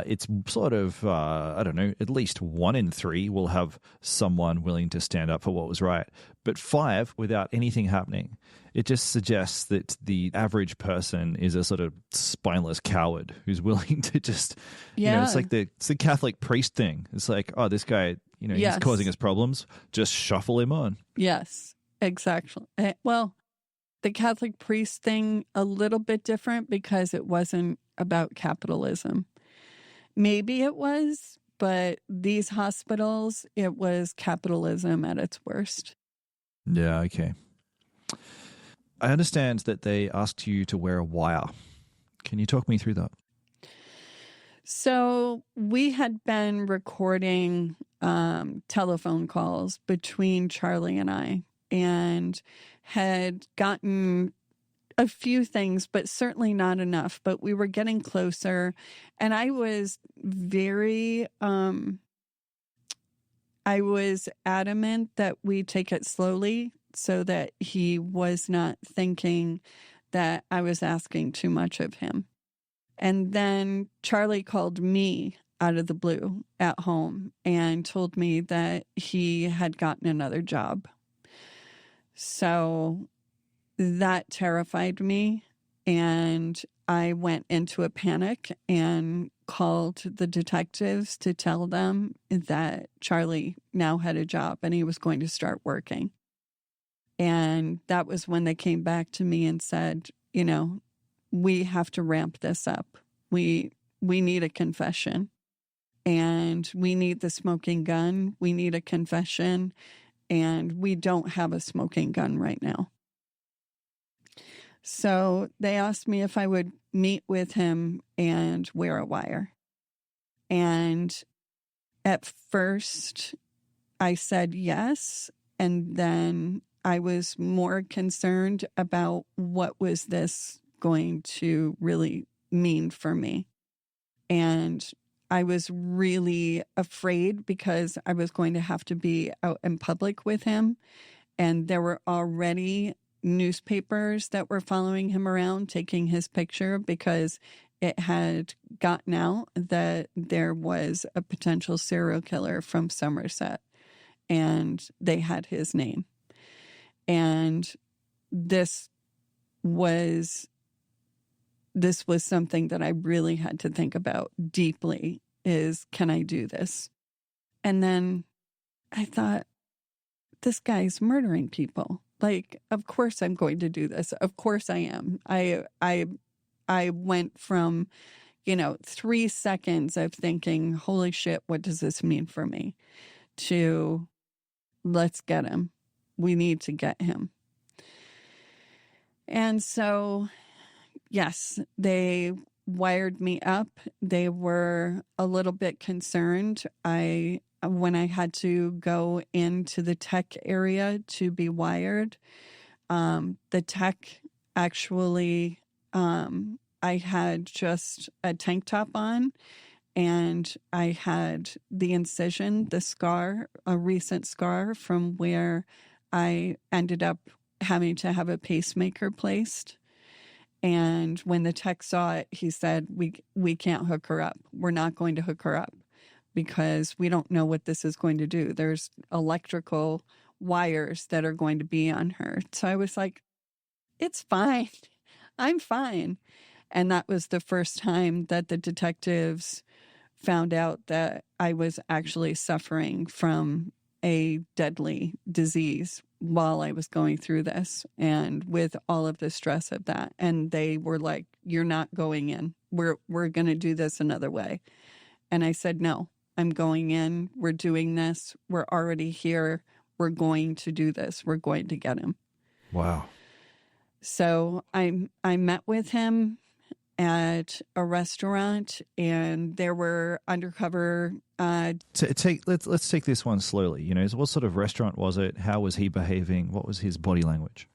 it's sort of, I don't know, at least 1 in 3 will have someone willing to stand up for what was right. But 5 without anything happening, it just suggests that the average person is a sort of spineless coward who's willing to just, it's like it's the Catholic priest thing. It's like, this guy, he's causing us problems. Just shuffle him on. Yes, exactly. Well, the Catholic priest thing, a little bit different because it wasn't about capitalism. Maybe it was, but these hospitals, it was capitalism at its worst. Yeah, okay. I understand that they asked you to wear a wire. Can you talk me through that? So we had been recording telephone calls between Charlie and I, and had gotten a few things, but certainly not enough. But we were getting closer, and I was very, I was adamant that we take it slowly so that he was not thinking that I was asking too much of him. And then Charlie called me out of the blue at home and told me that he had gotten another job. So that terrified me, and I went into a panic and called the detectives to tell them that Charlie now had a job and he was going to start working. And that was when they came back to me and said, we have to ramp this up. We need a confession, and we need the smoking gun. We need a confession. And we don't have a smoking gun right now. So they asked me if I would meet with him and wear a wire. And at first I said yes. And then I was more concerned about what was this going to really mean for me. And I was really afraid because I was going to have to be out in public with him. And there were already newspapers that were following him around, taking his picture, because it had gotten out that there was a potential serial killer from Somerset, and they had his name. And this was something that I really had to think about deeply, is, can I do this? And then I thought, this guy's murdering people. Like, of course I'm going to do this. Of course I am. I went from, 3 seconds of thinking, holy shit, what does this mean for me? To let's get him. We need to get him. And so, yes, they wired me up. They were a little bit concerned. When I had to go into the tech area to be wired, the tech actually, I had just a tank top on, and I had the incision, the scar, a recent scar from where I ended up having to have a pacemaker placed. And when the tech saw it, he said, we can't hook her up. We're not going to hook her up because we don't know what this is going to do. There's electrical wires that are going to be on her. So I was like, it's fine. I'm fine. And that was the first time that the detectives found out that I was actually suffering from a deadly disease while I was going through this, and with all of the stress of that. And they were like, you're not going in. We're going to do this another way. And I said, no, I'm going in. We're doing this. We're already here. We're going to do this. We're going to get him. Wow. So I met with him at a restaurant, and there were undercover. Let's take this one slowly. What sort of restaurant was it? How was he behaving? What was his body language?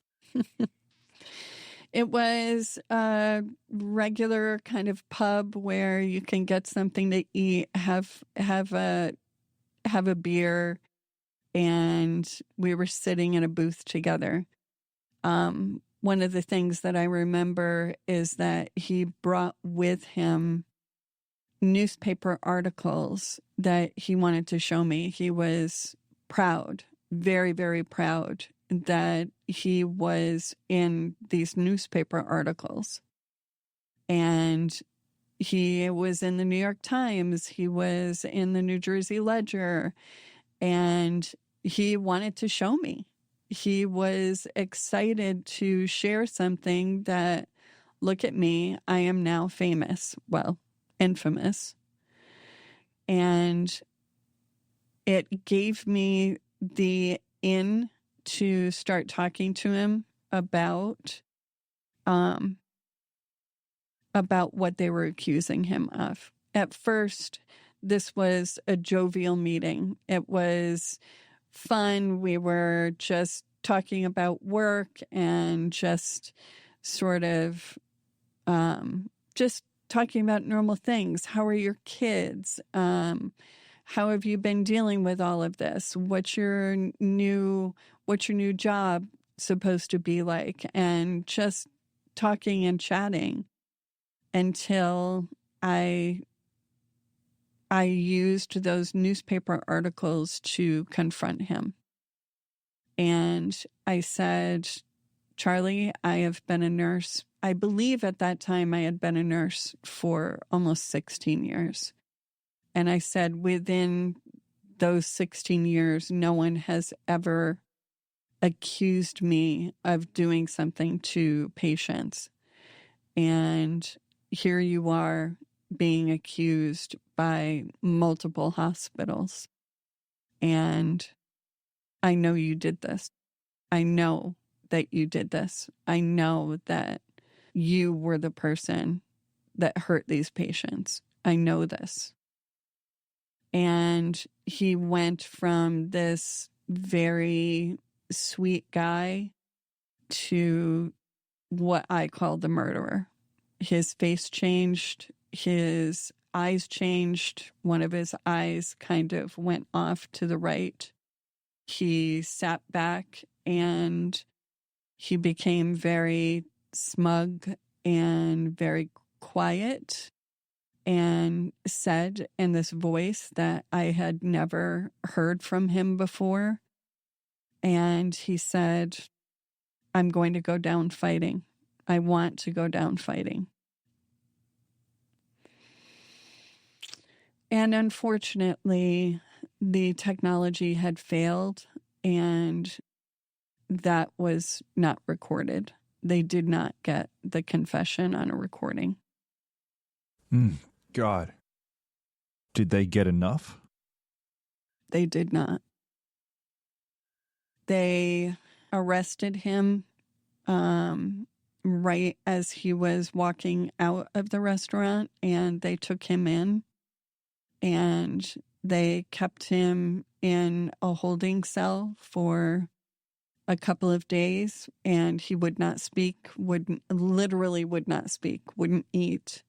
It was a regular kind of pub where you can get something to eat, have a beer, and we were sitting in a booth together. One of the things that I remember is that he brought with him newspaper articles that he wanted to show me. He was proud, very, very proud that he was in these newspaper articles. And he was in the New York Times. He was in the New Jersey Ledger. And he wanted to show me. He was excited to share something that, look at me, I am now famous. Well, infamous. And it gave me the in to start talking to him about what they were accusing him of. At first, this was a jovial meeting. It was fun. We were just talking about work and just sort of just talking about normal things. How are your kids? How have you been dealing with all of this? What's your new job supposed to be like? And just talking and chatting until I used those newspaper articles to confront him. And I said, Charlie, I have been a nurse. I believe at that time I had been a nurse for almost 16 years. And I said, within those 16 years, no one has ever accused me of doing something to patients. And here you are being accused by multiple hospitals. And I know you did this. I know that you did this. I know that you were the person that hurt these patients. I know this. And he went from this very sweet guy to what I call the murderer. His face changed. His eyes changed. One of his eyes kind of went off to the right. He sat back and he became very smug and very quiet, and said in this voice that I had never heard from him before. And he said, I'm going to go down fighting. I want to go down fighting. And unfortunately, the technology had failed, and that was not recorded. They did not get the confession on a recording. God. Did they get enough? They did not. They arrested him right as he was walking out of the restaurant, and they took him in, and they kept him in a holding cell for a couple of days, and he would not speak, literally would not speak, wouldn't eat,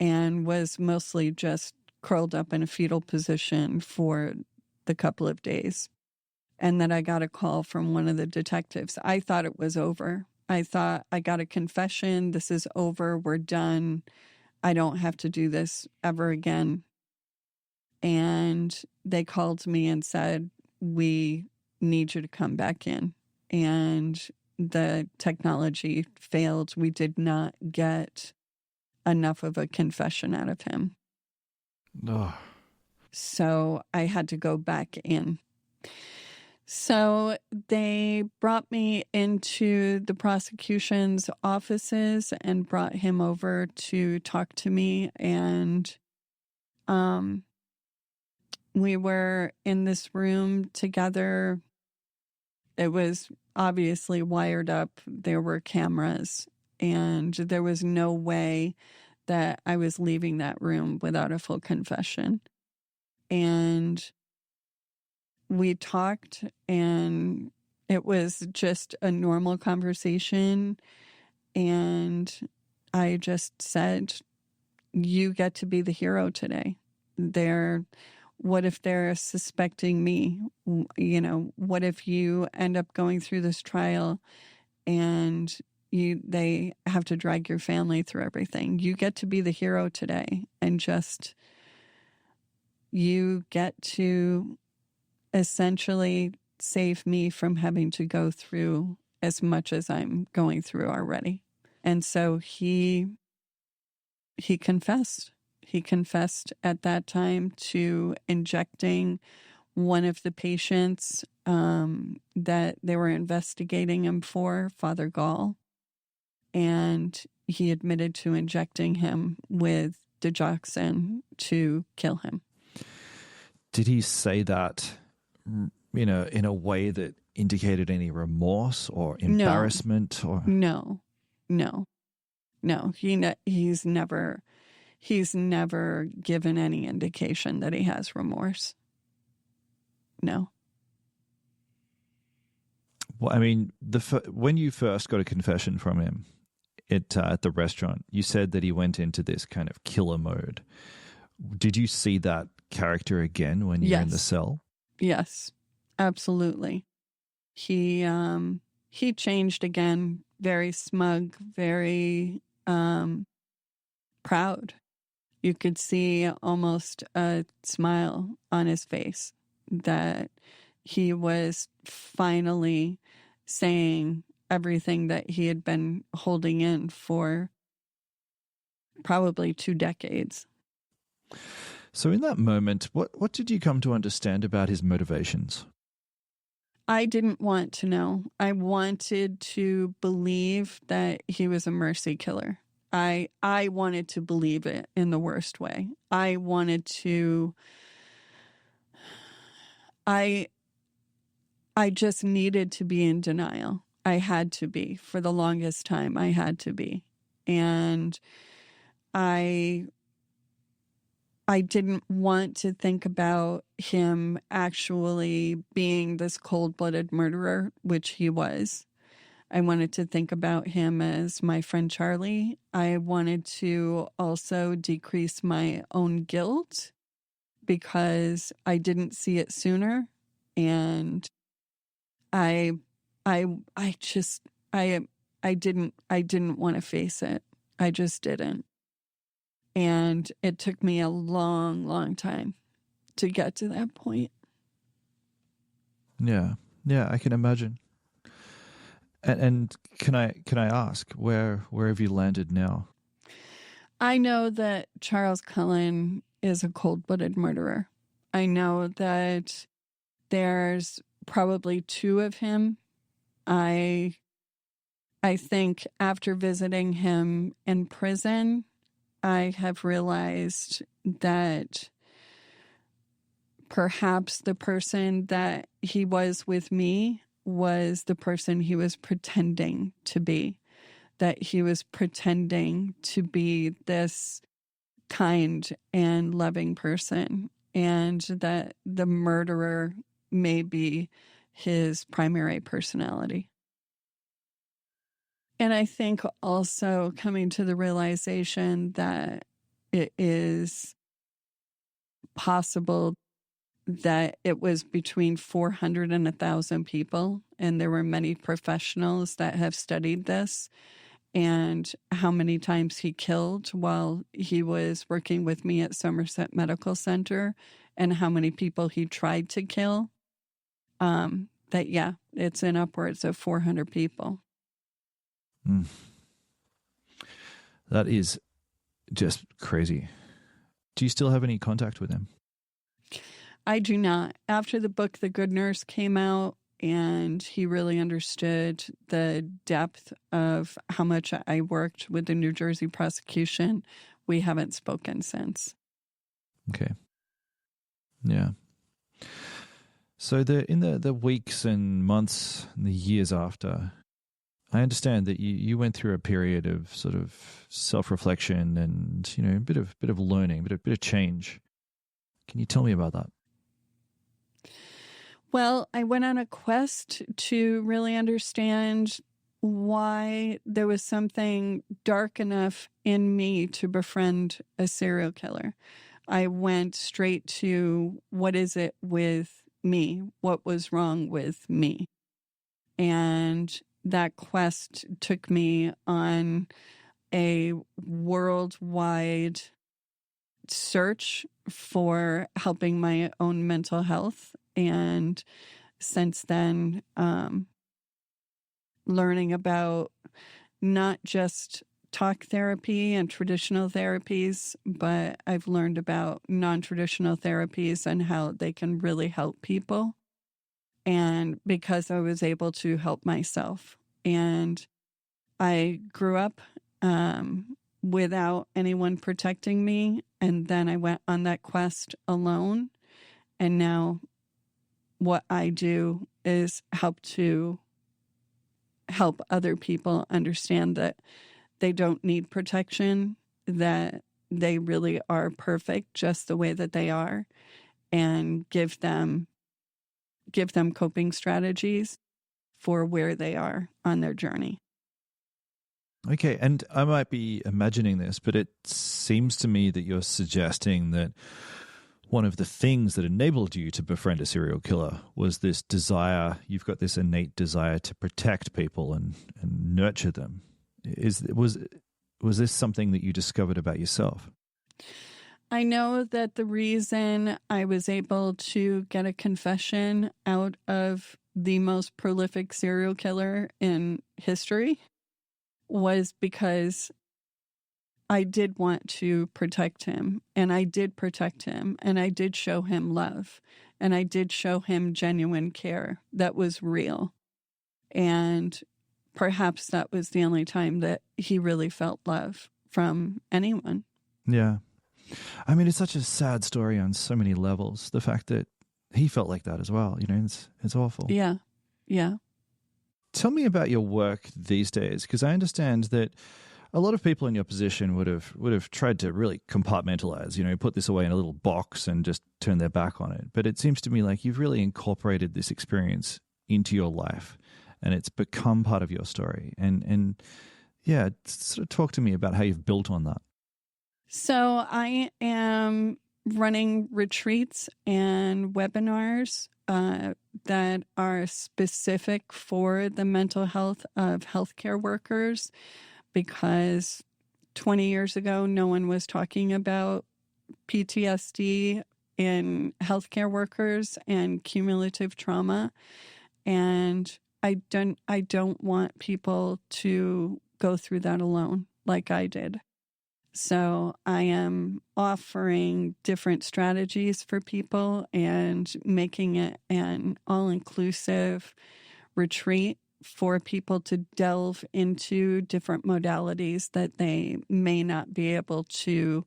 and was mostly just curled up in a fetal position for the couple of days. And then I got a call from one of the detectives. I thought it was over. I thought, I got a confession. This is over. We're done. I don't have to do this ever again. And they called me and said, we need you to come back in. And the technology failed. We did not get enough of a confession out of him. Ugh. So I had to go back in. So they brought me into the prosecution's offices and brought him over to talk to me. And we were in this room together. It was obviously wired up. There were cameras, and there was no way that I was leaving that room without a full confession. And we talked, and it was just a normal conversation. And I just said, you get to be the hero today. What if they're suspecting me? You know, what if you end up going through this trial and they have to drag your family through everything? You get to be the hero today, and just, you get to essentially save me from having to go through as much as I'm going through already. And so he confessed. He confessed at that time to injecting one of the patients that they were investigating him for, Father Gall. And he admitted to injecting him with digoxin to kill him. Did he say that, in a way that indicated any remorse or embarrassment? No. He's never given any indication that he has remorse. No. Well, I mean, when you first got a confession from him at the restaurant, you said that he went into this kind of killer mode. Did you see that character again when you were in the cell? Yes, absolutely. He changed again, very smug, very proud. You could see almost a smile on his face that he was finally saying everything that he had been holding in for probably 2 decades. So in that moment, what did you come to understand about his motivations? I didn't want to know. I wanted to believe that he was a mercy killer. I wanted to believe it in the worst way. I just needed to be in denial. I had to be. For the longest time, I had to be. And I didn't want to think about him actually being this cold-blooded murderer, which he was. I wanted to think about him as my friend Charlie. I wanted to also decrease my own guilt because I didn't see it sooner. And I didn't want to face it. I just didn't. And it took me a long, long time to get to that point. Yeah, I can imagine. And can I ask where have you landed now? I know that Charles Cullen is a cold-blooded murderer. I know that there's probably two of him. I think after visiting him in prison, I have realized that perhaps the person that he was with me was the person he was pretending to be, that he was pretending to be this kind and loving person, and that the murderer may be his primary personality. And I think also coming to the realization that it is possible that it was between 400 and 1,000 people, and there were many professionals that have studied this, and how many times he killed while he was working with me at Somerset Medical Center, and how many people he tried to kill. It's in upwards of 400 people. That is just crazy. Do you still have any contact with him? I do not. After the book The Good Nurse came out and he really understood the depth of how much I worked with the New Jersey prosecution, we haven't spoken since. Okay. Yeah. So in the weeks and months and the years after, I understand that you went through a period of sort of self-reflection and, a bit of learning, a bit of change. Can you tell me about that? Well, I went on a quest to really understand why there was something dark enough in me to befriend a serial killer. I went straight to, what is it with me? What was wrong with me? And that quest took me on a worldwide search for helping my own mental health. And since then, learning about not just talk therapy and traditional therapies, but I've learned about non-traditional therapies and how they can really help people. And because I was able to help myself. And I grew up without anyone protecting me. And then I went on that quest alone. And now what I do is help other people understand that they don't need protection, that they really are perfect just the way that they are, and give them coping strategies for where they are on their journey. Okay, and I might be imagining this, but it seems to me that you're suggesting that one of the things that enabled you to befriend a serial killer was this desire, you've got this innate desire to protect people and nurture them. Was this something that you discovered about yourself? I know that the reason I was able to get a confession out of the most prolific serial killer in history was because I did want to protect him, and I did protect him, and I did show him love, and I did show him genuine care that was real. And perhaps that was the only time that he really felt love from anyone. Yeah. I mean, it's such a sad story on so many levels. The fact that he felt like that as well, it's awful. Yeah. Yeah. Tell me about your work these days, because I understand that a lot of people in your position would have tried to really compartmentalize, put this away in a little box and just turn their back on it. But it seems to me like you've really incorporated this experience into your life, and it's become part of your story. And yeah, sort of talk to me about how you've built on that. So I am running retreats and webinars that are specific for the mental health of healthcare workers, because 20 years ago, no one was talking about PTSD in healthcare workers and cumulative trauma. And I don't want people to go through that alone like I did. So I am offering different strategies for people and making it an all-inclusive retreat for people to delve into different modalities that they may not be able to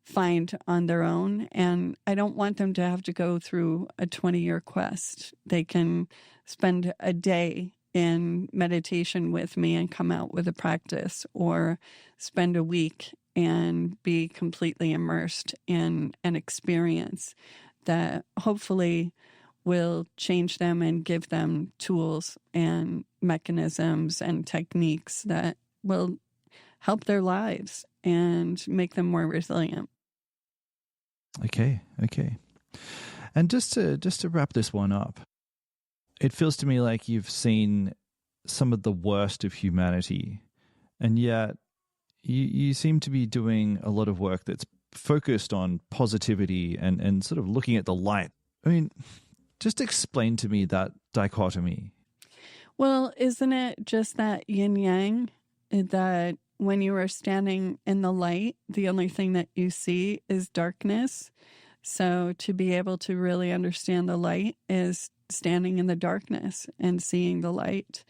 find on their own. And I don't want them to have to go through a 20-year quest. They can spend a day in meditation with me and come out with a practice, or spend a week and be completely immersed in an experience that hopefully will change them and give them tools and mechanisms and techniques that will help their lives and make them more resilient. Okay. And just to wrap this one up, it feels to me like you've seen some of the worst of humanity, and yet you seem to be doing a lot of work that's focused on positivity and sort of looking at the light. I mean, just explain to me that dichotomy. Well, isn't it just that yin-yang, that when you are standing in the light, the only thing that you see is darkness? So to be able to really understand the light is standing in the darkness and seeing the light.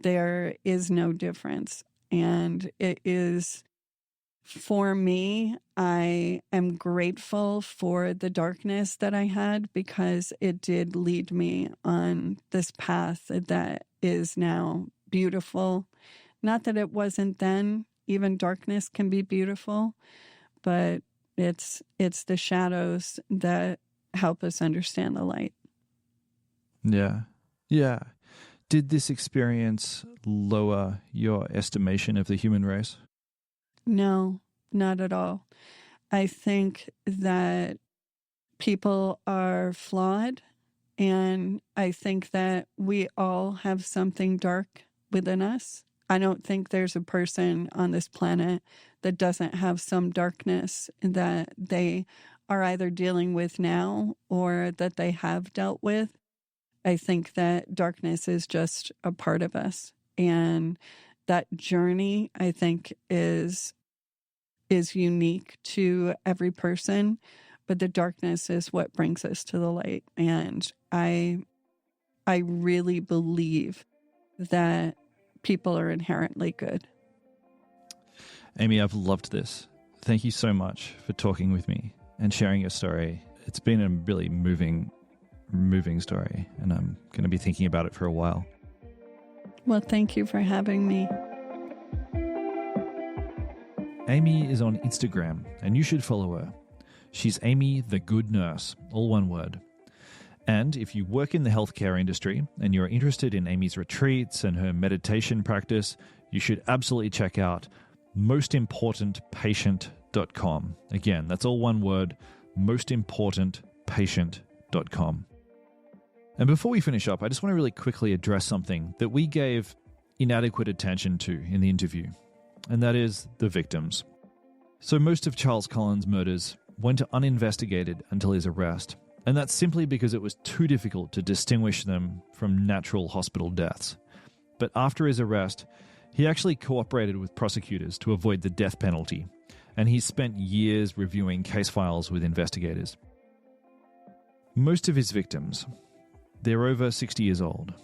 There is no difference. And it is, for me, I am grateful for the darkness that I had, because it did lead me on this path that is now beautiful. Not that it wasn't then. Even darkness can be beautiful, but it's the shadows that help us understand the light. Yeah. Did this experience lower your estimation of the human race? No, not at all. I think that people are flawed, and I think that we all have something dark within us. I don't think there's a person on this planet that doesn't have some darkness that they are either dealing with now or that they have dealt with. I think that darkness is just a part of us. And that journey, I think, is unique to every person. But the darkness is what brings us to the light. And I really believe that people are inherently good. Amy, I've loved this. Thank you so much for talking with me and sharing your story. It's been a really moving story, and I'm going to be thinking about it for a while. Well, thank you for having me. Amy is on Instagram, and you should follow her. She's Amy the Good Nurse, all one word. And if you work in the healthcare industry and you're interested in Amy's retreats and her meditation practice, you should absolutely check out mostimportantpatient.com. Again, that's all one word, mostimportantpatient.com. And before we finish up, I just want to really quickly address something that we gave inadequate attention to in the interview, and that is the victims. So most of Charles Cullen's murders went uninvestigated until his arrest, and that's simply because it was too difficult to distinguish them from natural hospital deaths. But after his arrest, he actually cooperated with prosecutors to avoid the death penalty, and he spent years reviewing case files with investigators. Most of his victims, they're over 60 years old,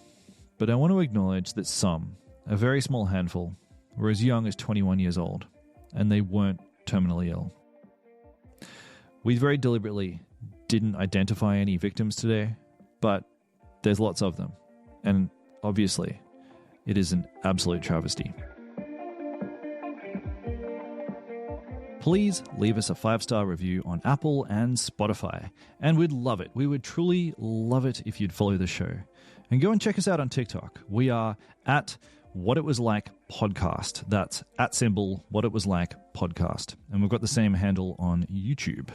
but I want to acknowledge that some, a very small handful, were as young as 21 years old, and they weren't terminally ill. We very deliberately didn't identify any victims today, but there's lots of them, and obviously, it is an absolute travesty. Please leave us a 5-star review on Apple and Spotify, and we'd love it. We would truly love it if you'd follow the show. And go and check us out on TikTok. We are at What It Was Like Podcast. That's @ What It Was Like Podcast. And we've got the same handle on YouTube.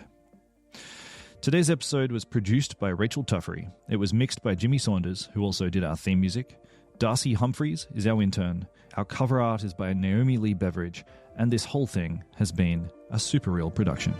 Today's episode was produced by Rachel Tuffery. It was mixed by Jimmy Saunders, who also did our theme music. Darcy Humphreys is our intern. Our cover art is by Naomi Lee Beveridge. And this whole thing has been a Super Real production.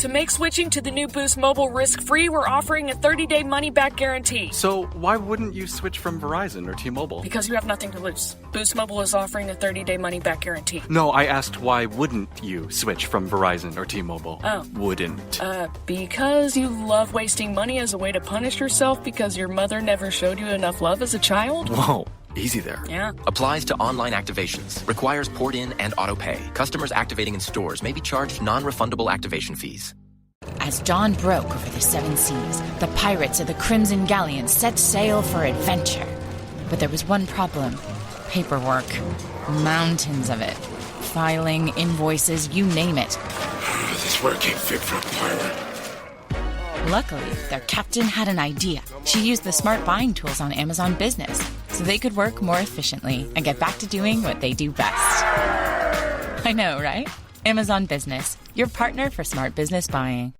To make switching to the new Boost Mobile risk-free, we're offering a 30-day money-back guarantee. So why wouldn't you switch from Verizon or T-Mobile? Because you have nothing to lose. Boost Mobile is offering a 30-day money-back guarantee. No, I asked why wouldn't you switch from Verizon or T-Mobile? Oh. Wouldn't. Because you love wasting money as a way to punish yourself because your mother never showed you enough love as a child? Whoa. Easy there. Yeah. Applies to online activations. Requires port in and auto pay. Customers activating in stores may be charged non-refundable activation fees. As dawn broke over the seven seas, the pirates of the Crimson Galleon set sail for adventure. But there was one problem. Paperwork. Mountains of it. Filing, invoices, you name it. This work ain't fit for a pirate. Luckily, their captain had an idea. She used the smart buying tools on Amazon Business, so they could work more efficiently and get back to doing what they do best. I know, right? Amazon Business, your partner for smart business buying.